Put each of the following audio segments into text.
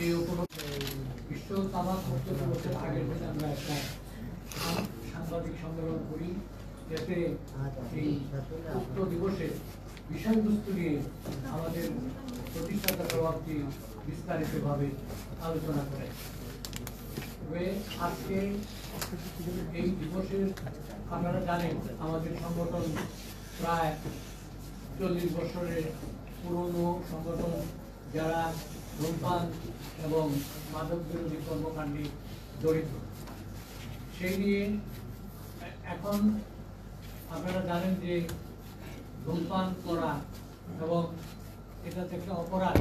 এই বিশ্ব তামাক মুক্ত দিবসের আগের দিন আমরা একটা সাংবাদিক সম্মেলন করি, যাতে এই উক্ত দিবসে বিষয়বস্তু নিয়ে আমাদের প্রতিষ্ঠাতা প্রভাবটি বিস্তারিতভাবে আলোচনা করে। তবে আজকে এই দিবসের আপনারা জানেন আমাদের সংগঠন প্রায় 40 বছরের পুরনো সংগঠন, যারা ধূমপান এবং মাদক বিরোধী কর্মকাণ্ডে জড়িত। সেই নিয়ে এখন আপনারা জানেন যে ধূমপান করা এবং এটা একটা অপরাধ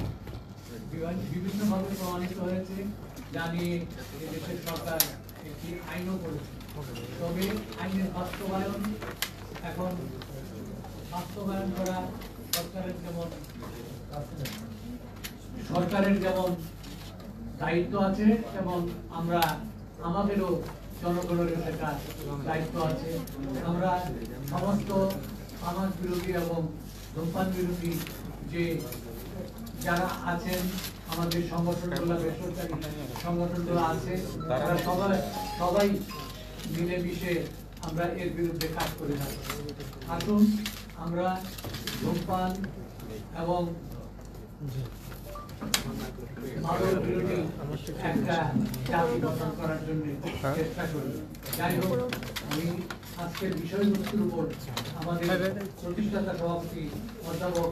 বিভিন্নভাবে প্রমাণিত হয়েছে, যা নিয়ে দেশের সরকার একটি আইনও করেছে। তবে আইনের বাস্তবায়ন করা সরকারের যেমন দায়িত্ব আছে, তেমন আমাদেরও জনগণের একটা দায়িত্ব আছে। আমরা সমস্ত সমাজ বিরোধী এবং ধূমপান বিরোধী যে যারা আছেন, আমাদের সংগঠনগুলো, বেসরকারি সংগঠনগুলো আছে, তারা সবাই মিলেমিশে আমরা এর বিরুদ্ধে কাজ করে থাকি। আসুন আমরা ধূমপান এবং মাদক বিরোধী একটা জাতি গঠন করার জন্য চেষ্টা করি। যাই হোক, আমি আজকের বিষয়বস্তুর উপর আমাদের প্রতিষ্ঠাতা সভাপতি অধ্যাপক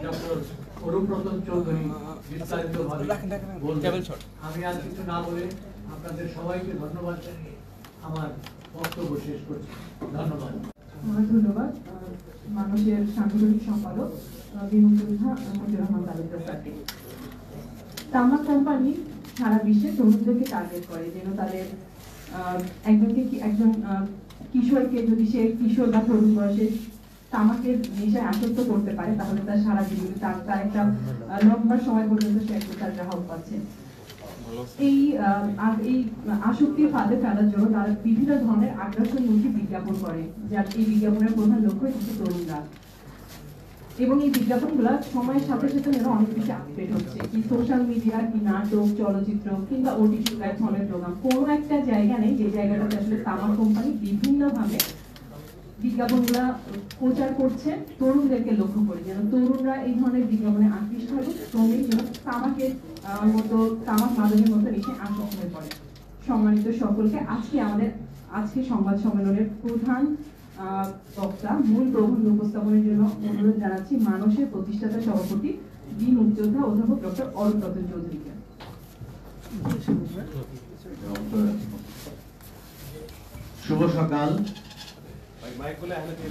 ডক্টর অরুণরতন চৌধুরী বিস্তারিতভাবে বলবেন। আমি আর কিছু না বলে আপনাদের সবাইকে ধন্যবাদ জানিয়ে আমার বক্তব্য শেষ করছি। ধন্যবাদ। ধন্যবাদ মানুষের সাংগঠনিক সম্পাদক বিমুযোদ্ধা মঞ্জুর রহমান তালুকদার স্যারকে। তামাক কোম্পানি সারা বিশ্বে তরুণদেরকে টার্গেট করে, যেন তাদের একজন কিশোরকে যদি সে কিশোর বা তরুণ বয়সে তামাকের নেশায় আসক্ত করতে পারে, তাহলে তার সারা জীবনে তার একটা লম্বা সময় পর্যন্ত সে তার গ্রাহক পাচ্ছে। এই আসক্তির ফাঁদে ফেলার জন্য তারা বিভিন্ন ধরনের আগ্রাসনমুখী বিজ্ঞাপন করে, যার এই বিজ্ঞাপনের প্রধান লক্ষ্যই হচ্ছে তরুণরা। এবং এই বিজ্ঞাপনগুলো সময়ের সাথে সাথে যেন অনেক বেশি আপডেট হচ্ছে, কি সোশ্যাল মিডিয়া, কি নাটক, চলচ্চিত্র কিংবা ওটিটি প্ল্যাটফর্মের প্রোগ্রাম, কোনো একটা জায়গা নেই যে জায়গাটাতে আসলে তামাক কোম্পানি বিভিন্নভাবে বিজ্ঞাপনগুলা প্রচার করছে তরুণদেরকে লক্ষ্য করে, যেন তরুণরা এই ধরনের বিজ্ঞাপনে আকৃষ্ট হবে, ক্রমেই যেন তামাকের তামাক মাদকের মতো এসে আসক্ত হয়ে পড়ে। সম্মানিত সকলকে, আজকে সংবাদ সম্মেলনের প্রধান বক্তা মূল প্রবন্ধ উপস্থাপনের জন্য অনুরোধ জানাচ্ছি মানুষের প্রতিষ্ঠাতা সভাপতি বীর মুক্তিযোদ্ধা অধ্যাপক ডক্টর অরুণরতন চৌধুরীকে। শুভ সকাল।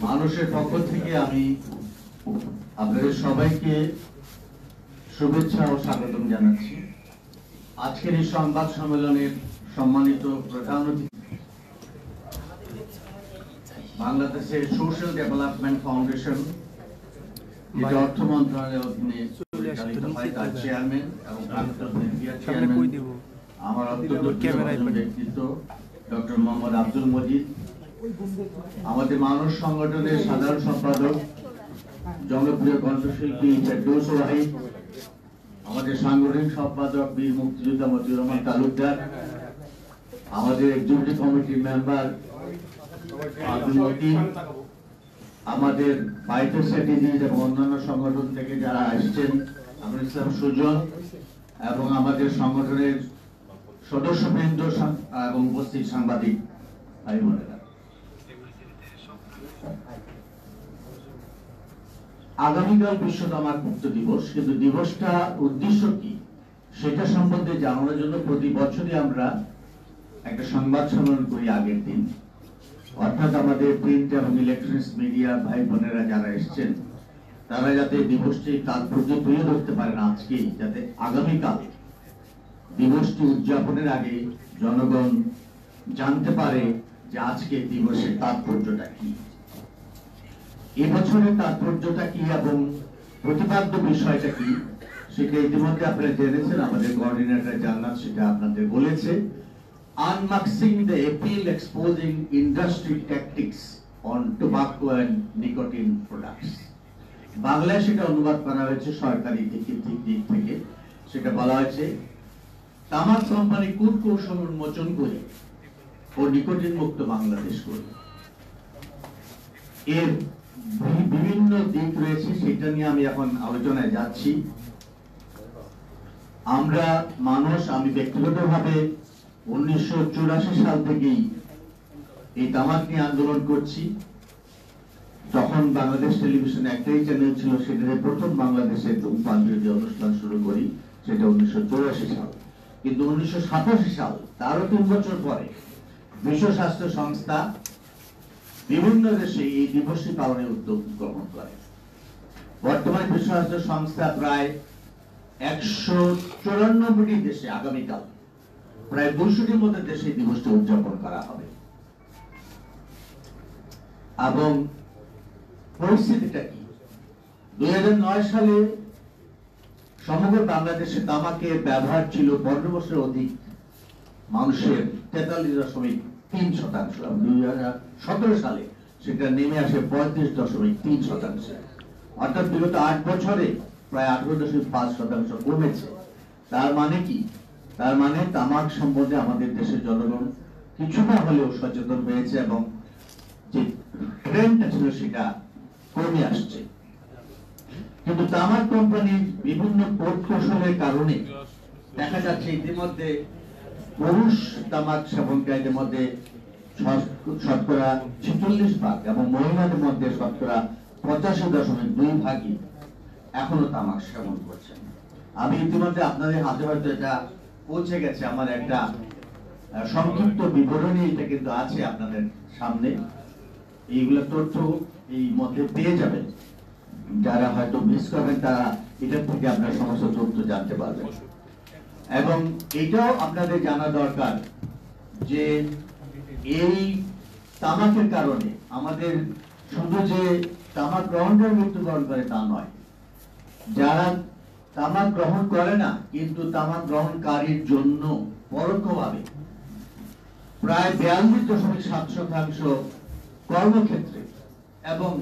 মানুষের পক্ষ থেকে আমি আপনাদের সবাইকে শুভেচ্ছা ও স্বাগতম জানাচ্ছি। আজকের এই সংবাদ সম্মেলনের সম্মানিত প্রধান অতিথি বাংলাদেশের সোশ্যাল ডেভেলপমেন্ট ফাউন্ডেশন, যেটি অর্থ মন্ত্রণালয়ের অধীনে পরিচালিত হয়, তার চেয়ারম্যান এবং প্রাক্তন চেয়ারম্যান আমার অত্যন্ত ব্যক্তিত্ব ডক্টর মোহাম্মদ আব্দুল মজিদ, আমাদের মানুষ সংগঠনের সাধারণ সম্পাদক জনপ্রিয় কণ্ঠশিল্পী ফেরদৌস ওয়াহিদ, আমাদের সাংগঠনিক সম্পাদক বীর মুক্তিযোদ্ধা মঞ্জুর রহমান তালুকদার, আমাদের এক্সিকিউটিভ কমিটির মেম্বার আমাদের বাইটো স্ট্র্যাটেজিজ এবং অন্যান্য সংগঠন থেকে যারা আসছেন, আমরা ইসলাম সুজন এবং আমাদের সংগঠনের সদস্যবৃন্দ এবং উপস্থিত সাংবাদিক ভাই বোনেরা, আগামীকাল বিশ্ব তামাক মুক্ত দিবস। কিন্তু দিবসটা উদ্দেশ্য কি সেটা সম্বন্ধে জানানোর জন্য প্রতি বছরই আমরা একটা সংবাদ সম্মেলন করি আগের দিন, অর্থাৎ আমাদের প্রিন্ট এবং ইলেকট্রনিক্স মিডিয়া ভাই বোনেরা যারা এসছেন, তারা যাতে দিবসটি তাৎপর্য তুলে ধরতে পারেন আজকেই, যাতে আগামীকাল দিবসটি উদযাপনের আগে জনগণ জানতে পারে যে আজকে দিবসের তাৎপর্যটা কি, এবছরের তাৎপর্যটা কি এবং প্রতিপাদ্য বিষয়টা কি, সেটা ইতিমধ্যে আপনারা জেনেছেন। আমাদের কোঅর্ডিনেটর জান্নাত সেটা আপনাদের বলেছে। Unmasking the appeal exposing industry tactics on tobacco and nicotine products. বাংলায় সেটা অনুবাদ করা হয়েছে সরকারি দিক থেকে, সেটা বলা হয়েছে তামাক কোম্পানি কূটকৌশল উন্মোচন করে ও নিকোটিন মুক্ত বাংলাদেশ করবে। এর বিভিন্ন দিক রয়েছে, সেটা নিয়ে আমি এখন আলোচনায় যাচ্ছি। আমরা আমি ব্যক্তিগতভাবে 1984 সাল থেকেই এই তামাক নিয়ে আন্দোলন করছি। তখন বাংলাদেশ টেলিভিশনে একটাই চ্যানেল ছিল, সেটাতে প্রথম বাংলাদেশের ধূমপান বিরোধী অনুষ্ঠান শুরু করি, সেটা 1984 সাল। কিন্তু 1987 সাল, তারও 3 বছর পরে বিশ্ব স্বাস্থ্য সংস্থা বিভিন্ন দেশে এই দিবসটি পালনের উদ্যোগ গ্রহণ করে। বর্তমানে বিশ্ব স্বাস্থ্য সংস্থা প্রায় 194টি দেশে আগামীকাল প্রায় 200টির মধ্যে দেশে দিবসটি উদযাপন করা হবে। এবং পরিস্থিতিটা কি? 2009 সালে সমগ্র বাংলাদেশে তামাকের ব্যবহার ছিল 15 বছরের অধিক মানুষের 43.3%। 2017 সালে সেটা নেমে আসে 35.3%। অর্থাৎ বিগত 8 বছরে প্রায় 18.5% কমেছে। তার মানে কি? তার মানে তামাক সম্বন্ধে আমাদের দেশের জনগণ কিছুটা হলেও সচেতন হয়েছে এবং যে ট্রেন্ডটা ছিল সেটা কমে আসছে। কিন্তু তামাক কোম্পানির বিভিন্ন কৌশলের কারণে দেখা যাচ্ছে ইতিমধ্যে পুরুষ তামাক সেবনকারীদের মধ্যে শতকরা 46% এবং মহিলাদের মধ্যে শতকরা 85.2% এখনো তামাক সেবন করছেন। আমি ইতিমধ্যে আপনাদের হাতে হয়তো এটা পৌঁছে গেছে, আমার একটা সংক্ষিপ্ত বিবরণী এটা কিন্তু আছে আপনাদের সামনে। এইগুলো তথ্য এই মধ্যে পেয়ে যাবেন, যারা হয়তো মিস করবেন তারা এটা থেকে আপনার সমস্ত তথ্য জানতে পারবেন। এবং এটাও আপনাদের জানা দরকার যে এই তামাকের কারণে আমাদের শুধু যে তামাক গ্রহণকারী মৃত্যুবরণ করে তা নয়, যারা তামাক গ্রহণ করে না কিন্তু তামাক গ্রহণকারীর জন্য পরোক্ষভাবে প্রায় 42.7% কর্মক্ষেত্রে এবং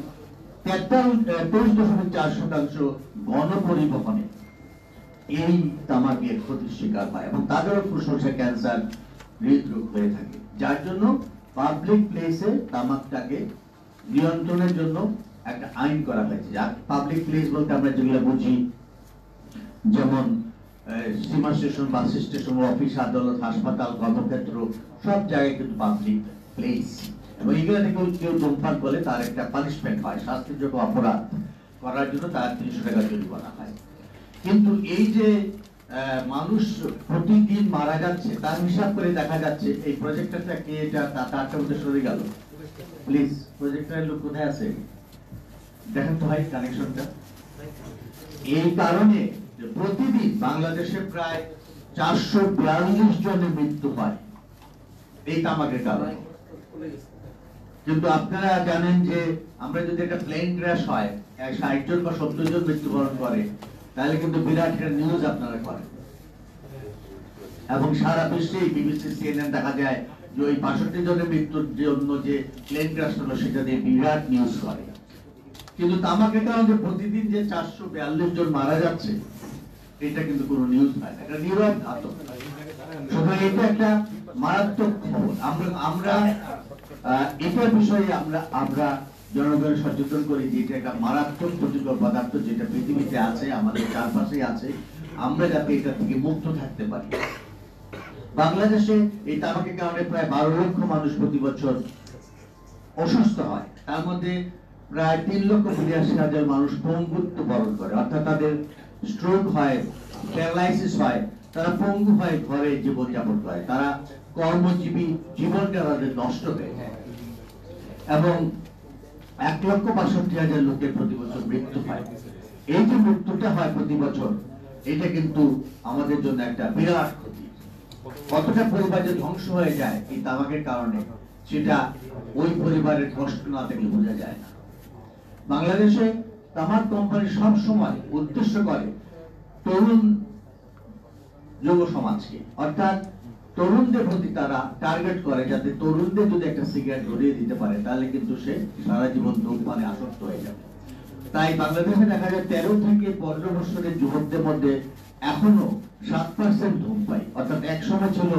23.4% গণপরিবহনে এই তামাকের ক্ষতির শিকার হয় এবং তাদেরও ফুসফুসে ক্যান্সার, হৃদরোগ হয়ে থাকে। যার জন্য পাবলিক প্লেসে তামাকটাকে নিয়ন্ত্রণের জন্য একটা আইন করা হয়েছে। পাবলিক প্লেস বলতে আমরা যেগুলো বুঝি, যেমন steamer station, bus station, office, আদালত, হাসপাতাল, কর্মক্ষেত্র, সব জায়গায় কিন্তু পাবলিক প্লেস। এবং এগুলোতে কেউ ধূমপান করলে তার একটা পানিশমেন্ট হয়, শাস্তিযোগ্য অপরাধ করার জন্য তার 300 টাকা জরিমানা হয়। কিন্তু এই যে মানুষ প্রতিদিন মারা যাচ্ছে তার হিসাব করে দেখা যাচ্ছে, এই প্রজেক্টরটা কে, এটা তারটা মধ্যে সরে গেল, প্লিজ প্রজেক্টরের লোক কোথায় আছে দেখেন তো ভাই কানেকশনটা। এই কারণে প্রতিদিন বাংলাদেশে প্রায় 442 জনের মৃত্যু হয় এই তামাকের কারণে। কিন্তু আপনারা জানেন যে আমরা যদি একটা প্লেন ক্র্যাশ হয় 60 জন বা 70 জন মৃত্যুবরণ করে, তাহলে কিন্তু বিরাট একটা নিউজ আপনারা করেন। এবং সারা বিশ্বে বিবিসি, সিএনএন দেখা যায় যে ওই 65 জনের মৃত্যুর জন্য যে প্লেন ক্র্যাশ হলো সেটা দিয়ে বিরাট নিউজ করে। কিন্তু তামাকের কারণে প্রতিদিন যে 442 জন মারা যাচ্ছে এটা কিন্তু কোনো নিউজ হয় না, এটা নীরব ঘাতক। সুতরাং এটা একটা মারাত্মক খবর। আমরা এটার বিষয়ে আমরা জনগণের সচেতন করি যে এটা একটা মারাত্মক ক্ষতিকর পদার্থ যেটা পৃথিবীতে আছে, আমাদের চারপাশেই আছে, আমরা যাতে এটা থেকে মুক্ত থাকতে পারি। বাংলাদেশে এই তামাকের কারণে প্রায় 12 লক্ষ মানুষ প্রতি বছর অসুস্থ হয়। তার মধ্যে প্রায় 3,82,000 মানুষ পঙ্গুত্ব বরণ করে, অর্থাৎ তাদের স্ট্রোক হয়, প্যারালাইসিস হয়, তারা পঙ্গু হয়, ঘরে জীবনযাপন করে, তারা কর্মজীবী জীবনটা তাদের নষ্ট হয়ে যায়। এবং 1,65,000 লোকের প্রতি বছর মৃত্যু হয়। এই যে মৃত্যুটা হয় প্রতি বছর, এটা কিন্তু আমাদের জন্য একটা বিরাট ক্ষতি। কতটা পরিবার যে ধ্বংস হয়ে যায় এই তামাকের কারণে, সেটা ওই পরিবারের কষ্ট না দেখলে বোঝা যায় না। বাংলাদেশে তামাক কোম্পানি সব সময় উদ্দেশ্য করে তরুণ যুব সমাজকে, অর্থাৎ তরুণদের প্রতি তারা টার্গেট করে, যাতে তরুণদের যদি একটা সিগারেট ধরিয়ে দিতে পারে তাহলে কিন্তু সে সারা জীবন ধূমপানে আসক্ত হয়ে যাবে। তাই বাংলাদেশে দেখা যায় 13 থেকে 15 বছরের যুবকদের মধ্যে এখনো 7% ধূমপাই, অর্থাৎ এক সময় ছিল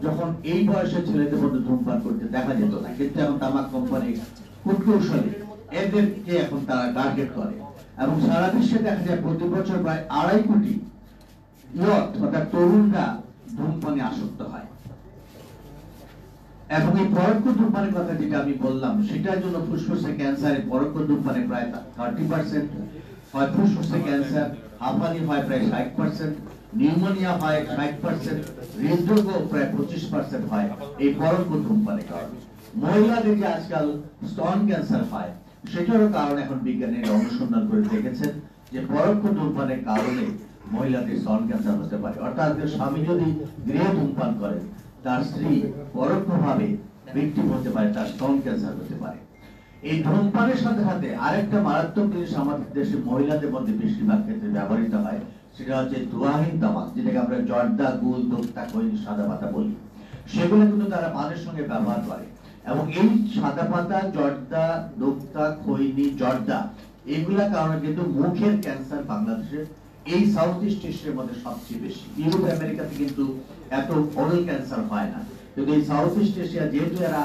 যখন এই বয়সের ছেলেদের মধ্যে ধূমপান করতে দেখা যেত না, কিন্তু এখন তামাক কোম্পানি কূটকৌশলে এদেরকে এখন তারা টার্গেট করে এবং সারা বিশ্বে দেখা যায় প্রতি বছর প্রায় 2.5 কোটি ইয়থ অর্থাৎ তরুণরা ধূমপানে আসক্ত হয়। এবং এই পরোক্ষ ধূমপানের কথা যেটা আমি বললাম, সেটার জন্য ফুসফুসে ক্যান্সারে পরোক্ষ ধূমপানে প্রায় 30% হয়, ফুসফুসে ক্যান্সার, হাঁপানি হয় প্রায় 60%, নিউমোনিয়া হয় 60%, হৃদরোগও প্রায় 25% হয় এই পরোক্ষ ধূমপানের কারণে। মহিলাদের যে আজকাল স্তন ক্যান্সার হয়, সেটারও কারণ এখন বিজ্ঞানীরা অনুসন্ধান করে দেখেছেন যে পরোক্ষ ধূমপানের কারণে মহিলাদের স্তন ক্যান্সার হতে পারে। অর্থাৎ স্বামী যদি গৃহে ধূমপান করেন, তার স্ত্রী পরোক্ষভাবে ভিকটিম হতে পারে, তার স্তন ক্যান্সার হতে পারে। এই ধূমপানের সাথে সাথে আরেকটা মারাত্মক জিনিস আমাদের দেশে মহিলাদের মধ্যে বেশিরভাগ ক্ষেত্রে ব্যবহৃত হয়, সেটা হচ্ছে ধোঁয়াহীন তামাক, যেটাকে আমরা জর্দা, গুল, দোক্তা, খৈনি, সাদা পাতা বলি। সেগুলো কিন্তু তারা পানের সঙ্গে ব্যবহার করে এবং এই সাদা পাতা, জর্দা, দোক্তা, খৈনি, জর্দা এগুলা কারণে কিন্তু মুখের ক্যান্সার বাংলাদেশের এই সাউথ ইস্ট এশিয়ার মধ্যে সবচেয়ে বেশি। ইউরোপ আমেরিকাতে কিন্তু এত ওরাল ক্যান্সার হয় না, কিন্তু এই সাউথ ইস্ট এশিয়া যেহেতু এরা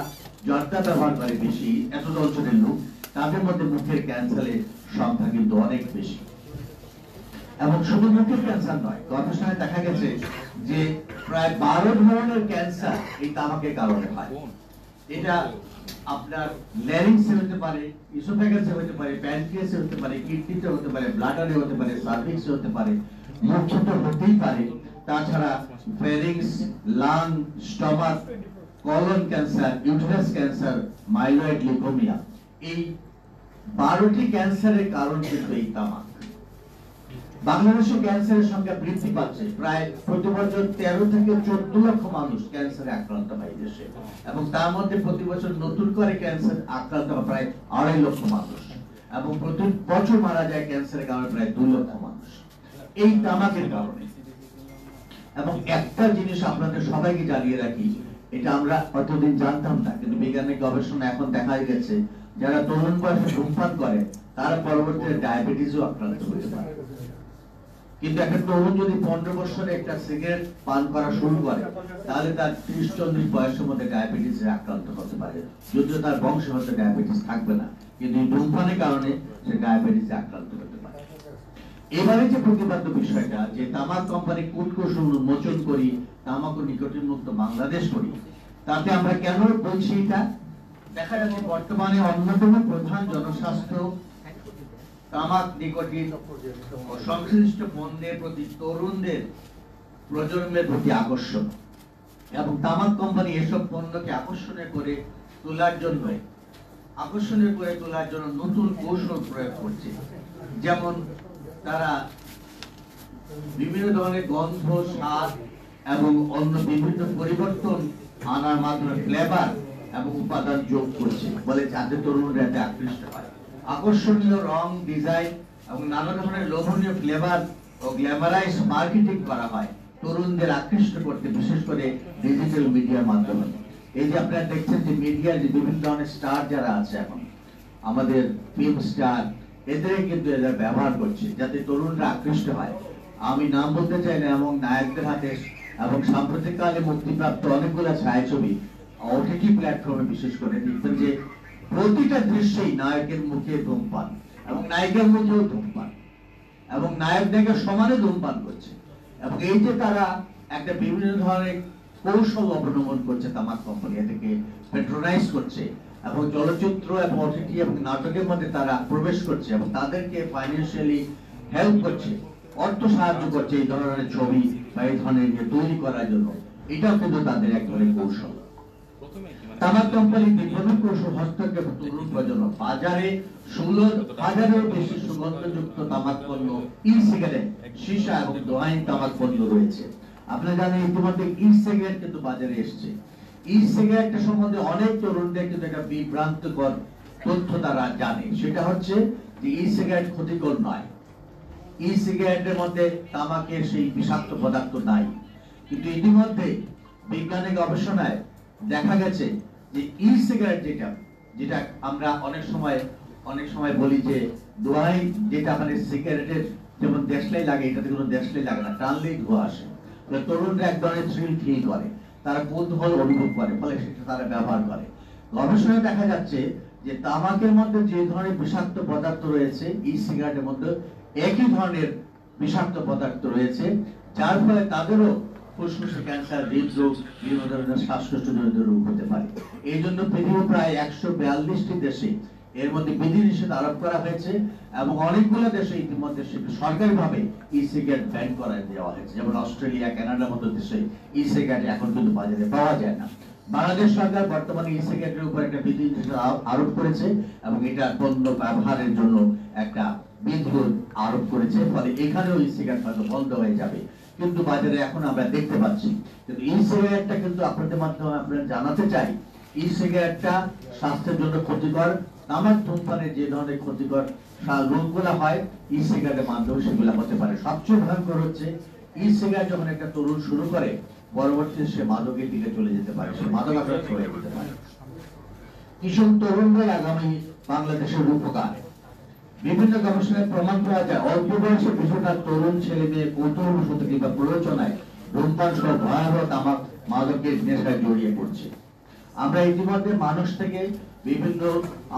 জর্দা ব্যবহার করে বেশি, এত অঞ্চলের লোক, তাদের মধ্যে মুখের ক্যান্সারের সংখ্যা কিন্তু অনেক বেশি। এবং শুধু মুখের ক্যান্সার নয়, গবেষণায় দেখা গেছে যে প্রায় 12 ধরনের ক্যান্সার এই তামাকের কারণে হয়। এটা আপনার ল্যারিংসে হতে পারে, ইসোফেগাসে হতে পারে, প্যানক্রিয়াসে হতে পারে, কিডনিতে হতে পারে, ব্লাডারে হতে পারে, সার্ভিক্সে হতে পারে, মুখে তো হতেই পারে। তাছাড়া pharynx, lung, stomach, colon cancer, uterus cancer, myeloid leukemia, এই 12টি ক্যান্সারের কারণ কিন্তু এই তামাক। বাংলাদেশে ক্যান্সারের সংখ্যা বৃদ্ধি পাচ্ছে, প্রায় প্রতি বছর 13 থেকে 14 লক্ষ মানুষ ক্যান্সারে আক্রান্ত হয় দেশে, এবং তার মধ্যে প্রতি বছর নতুন করে ক্যান্সার আক্রান্ত হয় প্রায় 2.5 লক্ষ মানুষ, এবং প্রতি বছর মারা যায় ক্যান্সারের কারণে প্রায় 2 লক্ষ মানুষ এই তামাকের কারণে। এবং একটা জিনিস আপনাদের সবাইকে জানিয়ে রাখি, এটা আমরা অতদিন জানতাম না, কিন্তু বিজ্ঞানের গবেষণা এখন দেখা গেছে যারা তরুণ বয়সে ধূমপান করে তারা পরবর্তীতে ডায়াবেটিসও আক্রান্ত হতে পারে। কিন্তু একটা তরুণ যদি 15 বছরে একটা সিগারেট পান করা শুরু করে, তাহলে তার 30-40 বয়সের মধ্যে ডায়াবেটিসে আক্রান্ত হতে পারে, যদিও তার বংশে হয়তো ডায়াবেটিস থাকবে না, কিন্তু এই ধূমপানের কারণে সে ডায়াবেটিসে আক্রান্ত হতে পারে। এবারে যে প্রতিপাদ্য বিষয়টা, যে তামাক কোম্পানি কূটকৌশল উন্মোচন করি, তামাক ও নিকোটিন মুক্ত বাংলাদেশ করি, তাতে আমরা কেন বলছি এটা? দেখা যাচ্ছে বর্তমানে অন্যতম প্রধান জনস্বাস্থ্য তামাক, নিকোটিন ও সংশ্লিষ্ট পণ্যের প্রতি তরুণদের প্রজন্মের প্রতি আকর্ষণ, এবং তামাক কোম্পানি এসব পণ্যকে আকর্ষণীয় করে তোলার জন্য নতুন কৌশল প্রয়োগ করছে। যেমন তারা বিভিন্ন ধরনের গন্ধ, স্বাদ এবং অন্য বিভিন্ন পরিবর্তন আনার মাধ্যমে ফ্লেভার এবং উপাদান যোগ করছে, বলে যাতে তরুণরা এতে আকৃষ্ট হয়। আকর্ষণীয় রং, ডিজাইন এবং নানা ধরনের লোভনীয় ফ্লেভার ও গ্ল্যামারাইজ মার্কেটিং করা হয় তরুণদের আকৃষ্ট করতে, বিশেষ করে ডিজিটাল মিডিয়ার মাধ্যমে। এই যে আপনারা দেখছেন যে মিডিয়ার যে বিভিন্ন ধরনের স্টার যারা আছে এখন, আমাদের ফিল্ম স্টার, এদের কিন্তু এরা ব্যবহার করছে যাতে তরুণরা আকৃষ্ট হয়। আমি নাম বলতে চাই না, এবং নায়কদের হাতে এবং সাম্প্রতিককালে মুক্তিপ্রাপ্ত অনেকগুলো ছায়াছবি ওটিটি প্ল্যাটফর্মে বিশেষ করে দেখবেন যে প্রতিটা দৃশ্যেই নায়কের মুখে ধূমপান এবং নায়িকার মুখেও ধূমপান, এবং নায়ক নায়িকা সমানে ধূমপান করছে। এবং এই যে তারা একটা বিভিন্ন ধরনের কৌশল অবলম্বন করছে তামাক কোম্পানি, এটাকে প্যাট্রোনাইজ করছে, এবং চলচ্চিত্র এবং ওটিটি এবং নাটকের মধ্যে তারা প্রবেশ করছে এবং তাদেরকে ফাইন্যান্সিয়ালি হেল্প করছে, অর্থ সাহায্য করছে এই ধরনের ছবি বা এই ধরনের তৈরি করার জন্য। এটাও কিন্তু তাদের এক ধরনের কৌশল। তামাক কোম্পানি বিভিন্ন কৌশল হস্তক্ষেপ তরুণ প্রজন্ম, বাজারে 16,000-এর বেশি সুগন্ধযুক্ত তামাক পণ্য, ই সিগারেট, সীসা এবং ধোঁয়াহীন তামাক পণ্য রয়েছে। আপনারা জানেন ইতিমধ্যে ই সিগারেট কিন্তু বাজারে এসেছে। ই সিগারেটের সম্বন্ধে অনেক তরুণদের কিন্তু একটা বিভ্রান্তকর তথ্য তারা জানে, সেটা হচ্ছে যে ই সিগারেট ক্ষতিকর নয়, ই সিগারেটের মধ্যে তামাকের সেই বিষাক্ত পদার্থ নাই। কিন্তু ইতিমধ্যে বিজ্ঞানের গবেষণায় দেখা গেছে যে ই সিগারেট যেটা আমরা অনেক সময় বলি যে ধোঁয়াই, যেটা মানে সিগারেটের যেমন দেশলাই লাগে, এটাতে কোনো দেশলাই লাগে না, টানলেই ধোঁয়া আসে। তরুণরা এক ধরনের থ্রিল ফিল করে, তারা কৌতূহল অনুভব করে, ফলে সেটা তারা ব্যবহার করে। গবেষণায় দেখা যাচ্ছে যে তামাকের মধ্যে যে ধরনের বিষাক্ত পদার্থ রয়েছে, ই সিগারেটের মধ্যে একই ধরনের বিষাক্ত পদার্থ রয়েছে, যার ফলে তাদেরও ফুসফুসে ক্যান্সার, হৃদরোগ, বিভিন্ন ধরনের শ্বাসকষ্টজনিত রোগ হতে পারে। এই জন্য পৃথিবীর প্রায় 142টি দেশে এর মধ্যে বিধিনিষেধ আরোপ করা হয়েছে এবং অনেকগুলো দেশে ইতিমধ্যে সরকারিভাবে ই সিগারেট ব্যান করে দেওয়া হয়েছে। যেমন অস্ট্রেলিয়া, কানাডার মতো দেশে ই সিগারেট এখন কিন্তু বাজারে পাওয়া যায় না। বাংলাদেশ সরকার বর্তমানে ই সিগারেটের উপর একটা বিধিনিষেধ আরোপ করেছে এবং এটা পণ্য ব্যবহারের জন্য একটা বিধিও আরোপ করেছে, ফলে এখানেও ই সিগারেট হয়তো বন্ধ হয়ে যাবে। কিন্তু বাজারে এখন আমরা দেখতে পাচ্ছি। কিন্তু ই সিগারেটটা কিন্তু আপনাদের মাধ্যমে আপনারা জানাতে চাই, ই সিগারেটটা স্বাস্থ্যের জন্য ক্ষতিকর। তামাক ধূমপানের যে ধরনের ক্ষতিকর রোগগুলো হয়, ই সিগারেটের মাধ্যমে সেগুলো হতে পারে। সবচেয়ে ভয়ঙ্কর হচ্ছে ই সিগারেট যখন একটা তরুণ শুরু করে, পরবর্তীতে সে মাদকের দিকে চলে যেতে পারে, সে মাদকাসক্ত হয়ে যেতে পারে। কিশোর তরুণরাই আগামী বাংলাদেশের উপকার। বিভিন্ন গবেষণায় প্রমাণ করা যায়, অল্প বয়সে কিছুটা তরুণ ছেলে মেয়ে কৌতূহলবশত কিংবা প্ররোচনায় ধূমপান সহ ভয়াবহ তামাক মাদকের নেশায় জড়িয়ে পড়ছে। আমরা ইতিমধ্যে মানুষ থেকে বিভিন্ন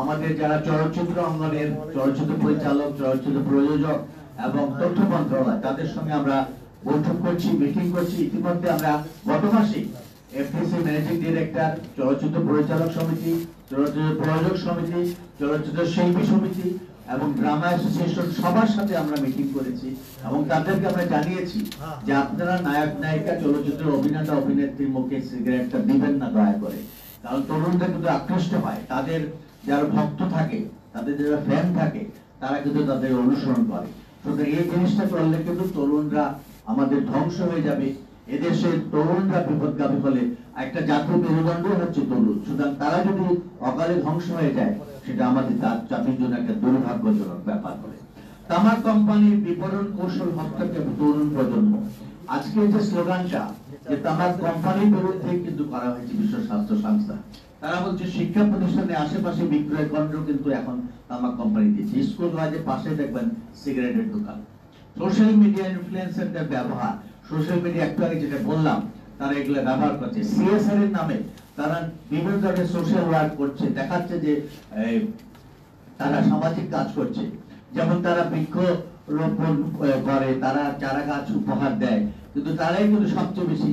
আমাদের যারা চলচ্চিত্র অঙ্গনের চলচ্চিত্র পরিচালক, চলচ্চিত্র প্রযোজক এবং তথ্য মন্ত্রণালয়, তাদের সঙ্গে আমরা বৈঠক করছি, মিটিং করছি। ইতিমধ্যে আমরা গত মাসে এফডিসি ম্যানেজিং ডিরেক্টর, চলচ্চিত্র পরিচালক সমিতি, চলচ্চিত্র প্রযোজক সমিতি, চলচ্চিত্র শিল্পী সমিতি এবং ড্রামা অ্যাসোসিয়েশন সবার সাথে আমরা মিটিং করেছি এবং তাদেরকে আমরা জানিয়েছি যে আপনারা নায়ক নায়িকা, চলচ্চিত্রের অভিনেতা অভিনেত্রীর মুখে সিগারেটটা দিবেন না দয়া করে। কারণ তরুণরা কিন্তু আকৃষ্ট হয়, তাদের যারা ভক্ত থাকে, তাদের যারা ফ্যান থাকে, তারা কিন্তু তাদের অনুসরণ করে। সুতরাং এই জিনিসটা করলে কিন্তু তরুণরা আমাদের ধ্বংস হয়ে যাবে। এদেশের তরুণরা বিপদগামী হলে একটা জাতীয় মেরুদণ্ড হচ্ছে তরুণ। সুতরাং তারা যদি অকালে ধ্বংস হয়ে যায়, সেটা আমাদের জাতির জন্য একটা দুর্ভাগ্যজনক ব্যাপার হবে। তামাক কোম্পানির বিপণন কৌশল হস্তক্ষেপ তরুণ প্রজন্ম। আজকে যে স্লোগানটা যে তামাক কোম্পানির বিরুদ্ধে কিন্তু করা হয়েছে বিশ্ব স্বাস্থ্য সংস্থা, তারা বলছে শিক্ষা প্রতিষ্ঠানের আশেপাশে বিক্রয় কেন্দ্র কিন্তু এখন তামাক কোম্পানি দিচ্ছে। স্কুল কলেজের পাশে দেখবেন সিগারেটের দোকান। সোশ্যাল মিডিয়া ইনফ্লুয়েন্সারদের ব্যবহার, সোশ্যাল মিডিয়া একটু আগে যেটা বললাম, তারা এগুলো ব্যবহার করছে সিএসআর এর নামে। তারা বিভিন্ন ধরনের সোশ্যাল ওয়ার্ক করছে, দেখাচ্ছে যে তারা সামাজিক কাজ করছে। যেমন তারা বৃক্ষরোপণ করে, তারা চারা গাছ উপহার দেয়, কিন্তু তারাই কিন্তু সবচেয়ে বেশি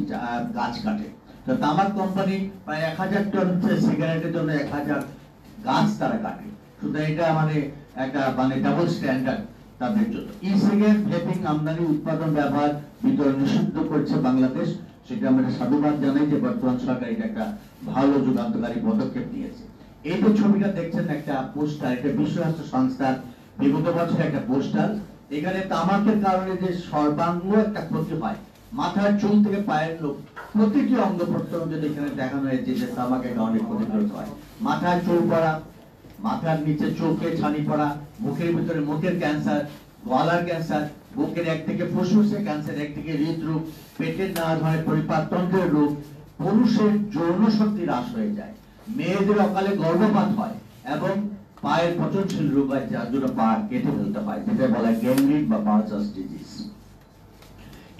গাছ কাটে। তো তামাক কোম্পানি প্রায় 1000 টন সিগারেটের জন্য 1000 গাছ তারা কাটে। সুতরাং এটা একটা ডাবল স্ট্যান্ডার্ড তাদের জন্য। ই সিগারেট, ভেপিং আমদানি, উৎপাদন, ব্যবহার, বিতরণ নিষিদ্ধ করছে বাংলাদেশ। সেটা আমরা সাধুবাদ জানাই যে বর্তমান সরকার এটা একটা ভালো যুগান্তকারী পদক্ষেপ নিয়েছে। এই যে ছবিটা দেখছেন, একটা পোস্টার, এটা বিশ্ব স্বাস্থ্য সংস্থার বিগত বছরের একটা পোস্টার। এখানে তামাকের কারণে যে সর্বাঙ্গ একটা ক্ষতি হয়, মাথার চুল থেকে পায়ের লোক, প্রতিটি অঙ্গ প্রত্যঙ্গ যদি এখানে দেখানো হয়েছে যে তামাকের কারণে ক্ষতিগ্রস্ত হয়। মাথায় চুল পড়া, মাথার নিচে চোখে ছানি পড়া, মুখের ভিতরে মুখের ক্যান্সার, গলার ক্যান্সার, বুকের একদিকে ফুসফুসের ক্যান্সার, একদিকে হৃদরোগ, পেটের নানা ধরনের পরিপাকতন্ত্রের রোগ, পুরুষের যৌন শক্তি হ্রাস হয়ে যায়, মেয়েদের অকালে গর্ভপাত হয় এবং পায়ের পচনশীল রোগ হয়, যার জন্য পা কেটে ফেলতে হয়, যেটা বলা হয় গ্যাংগ্রিন বা পারসাস ডিজিজ।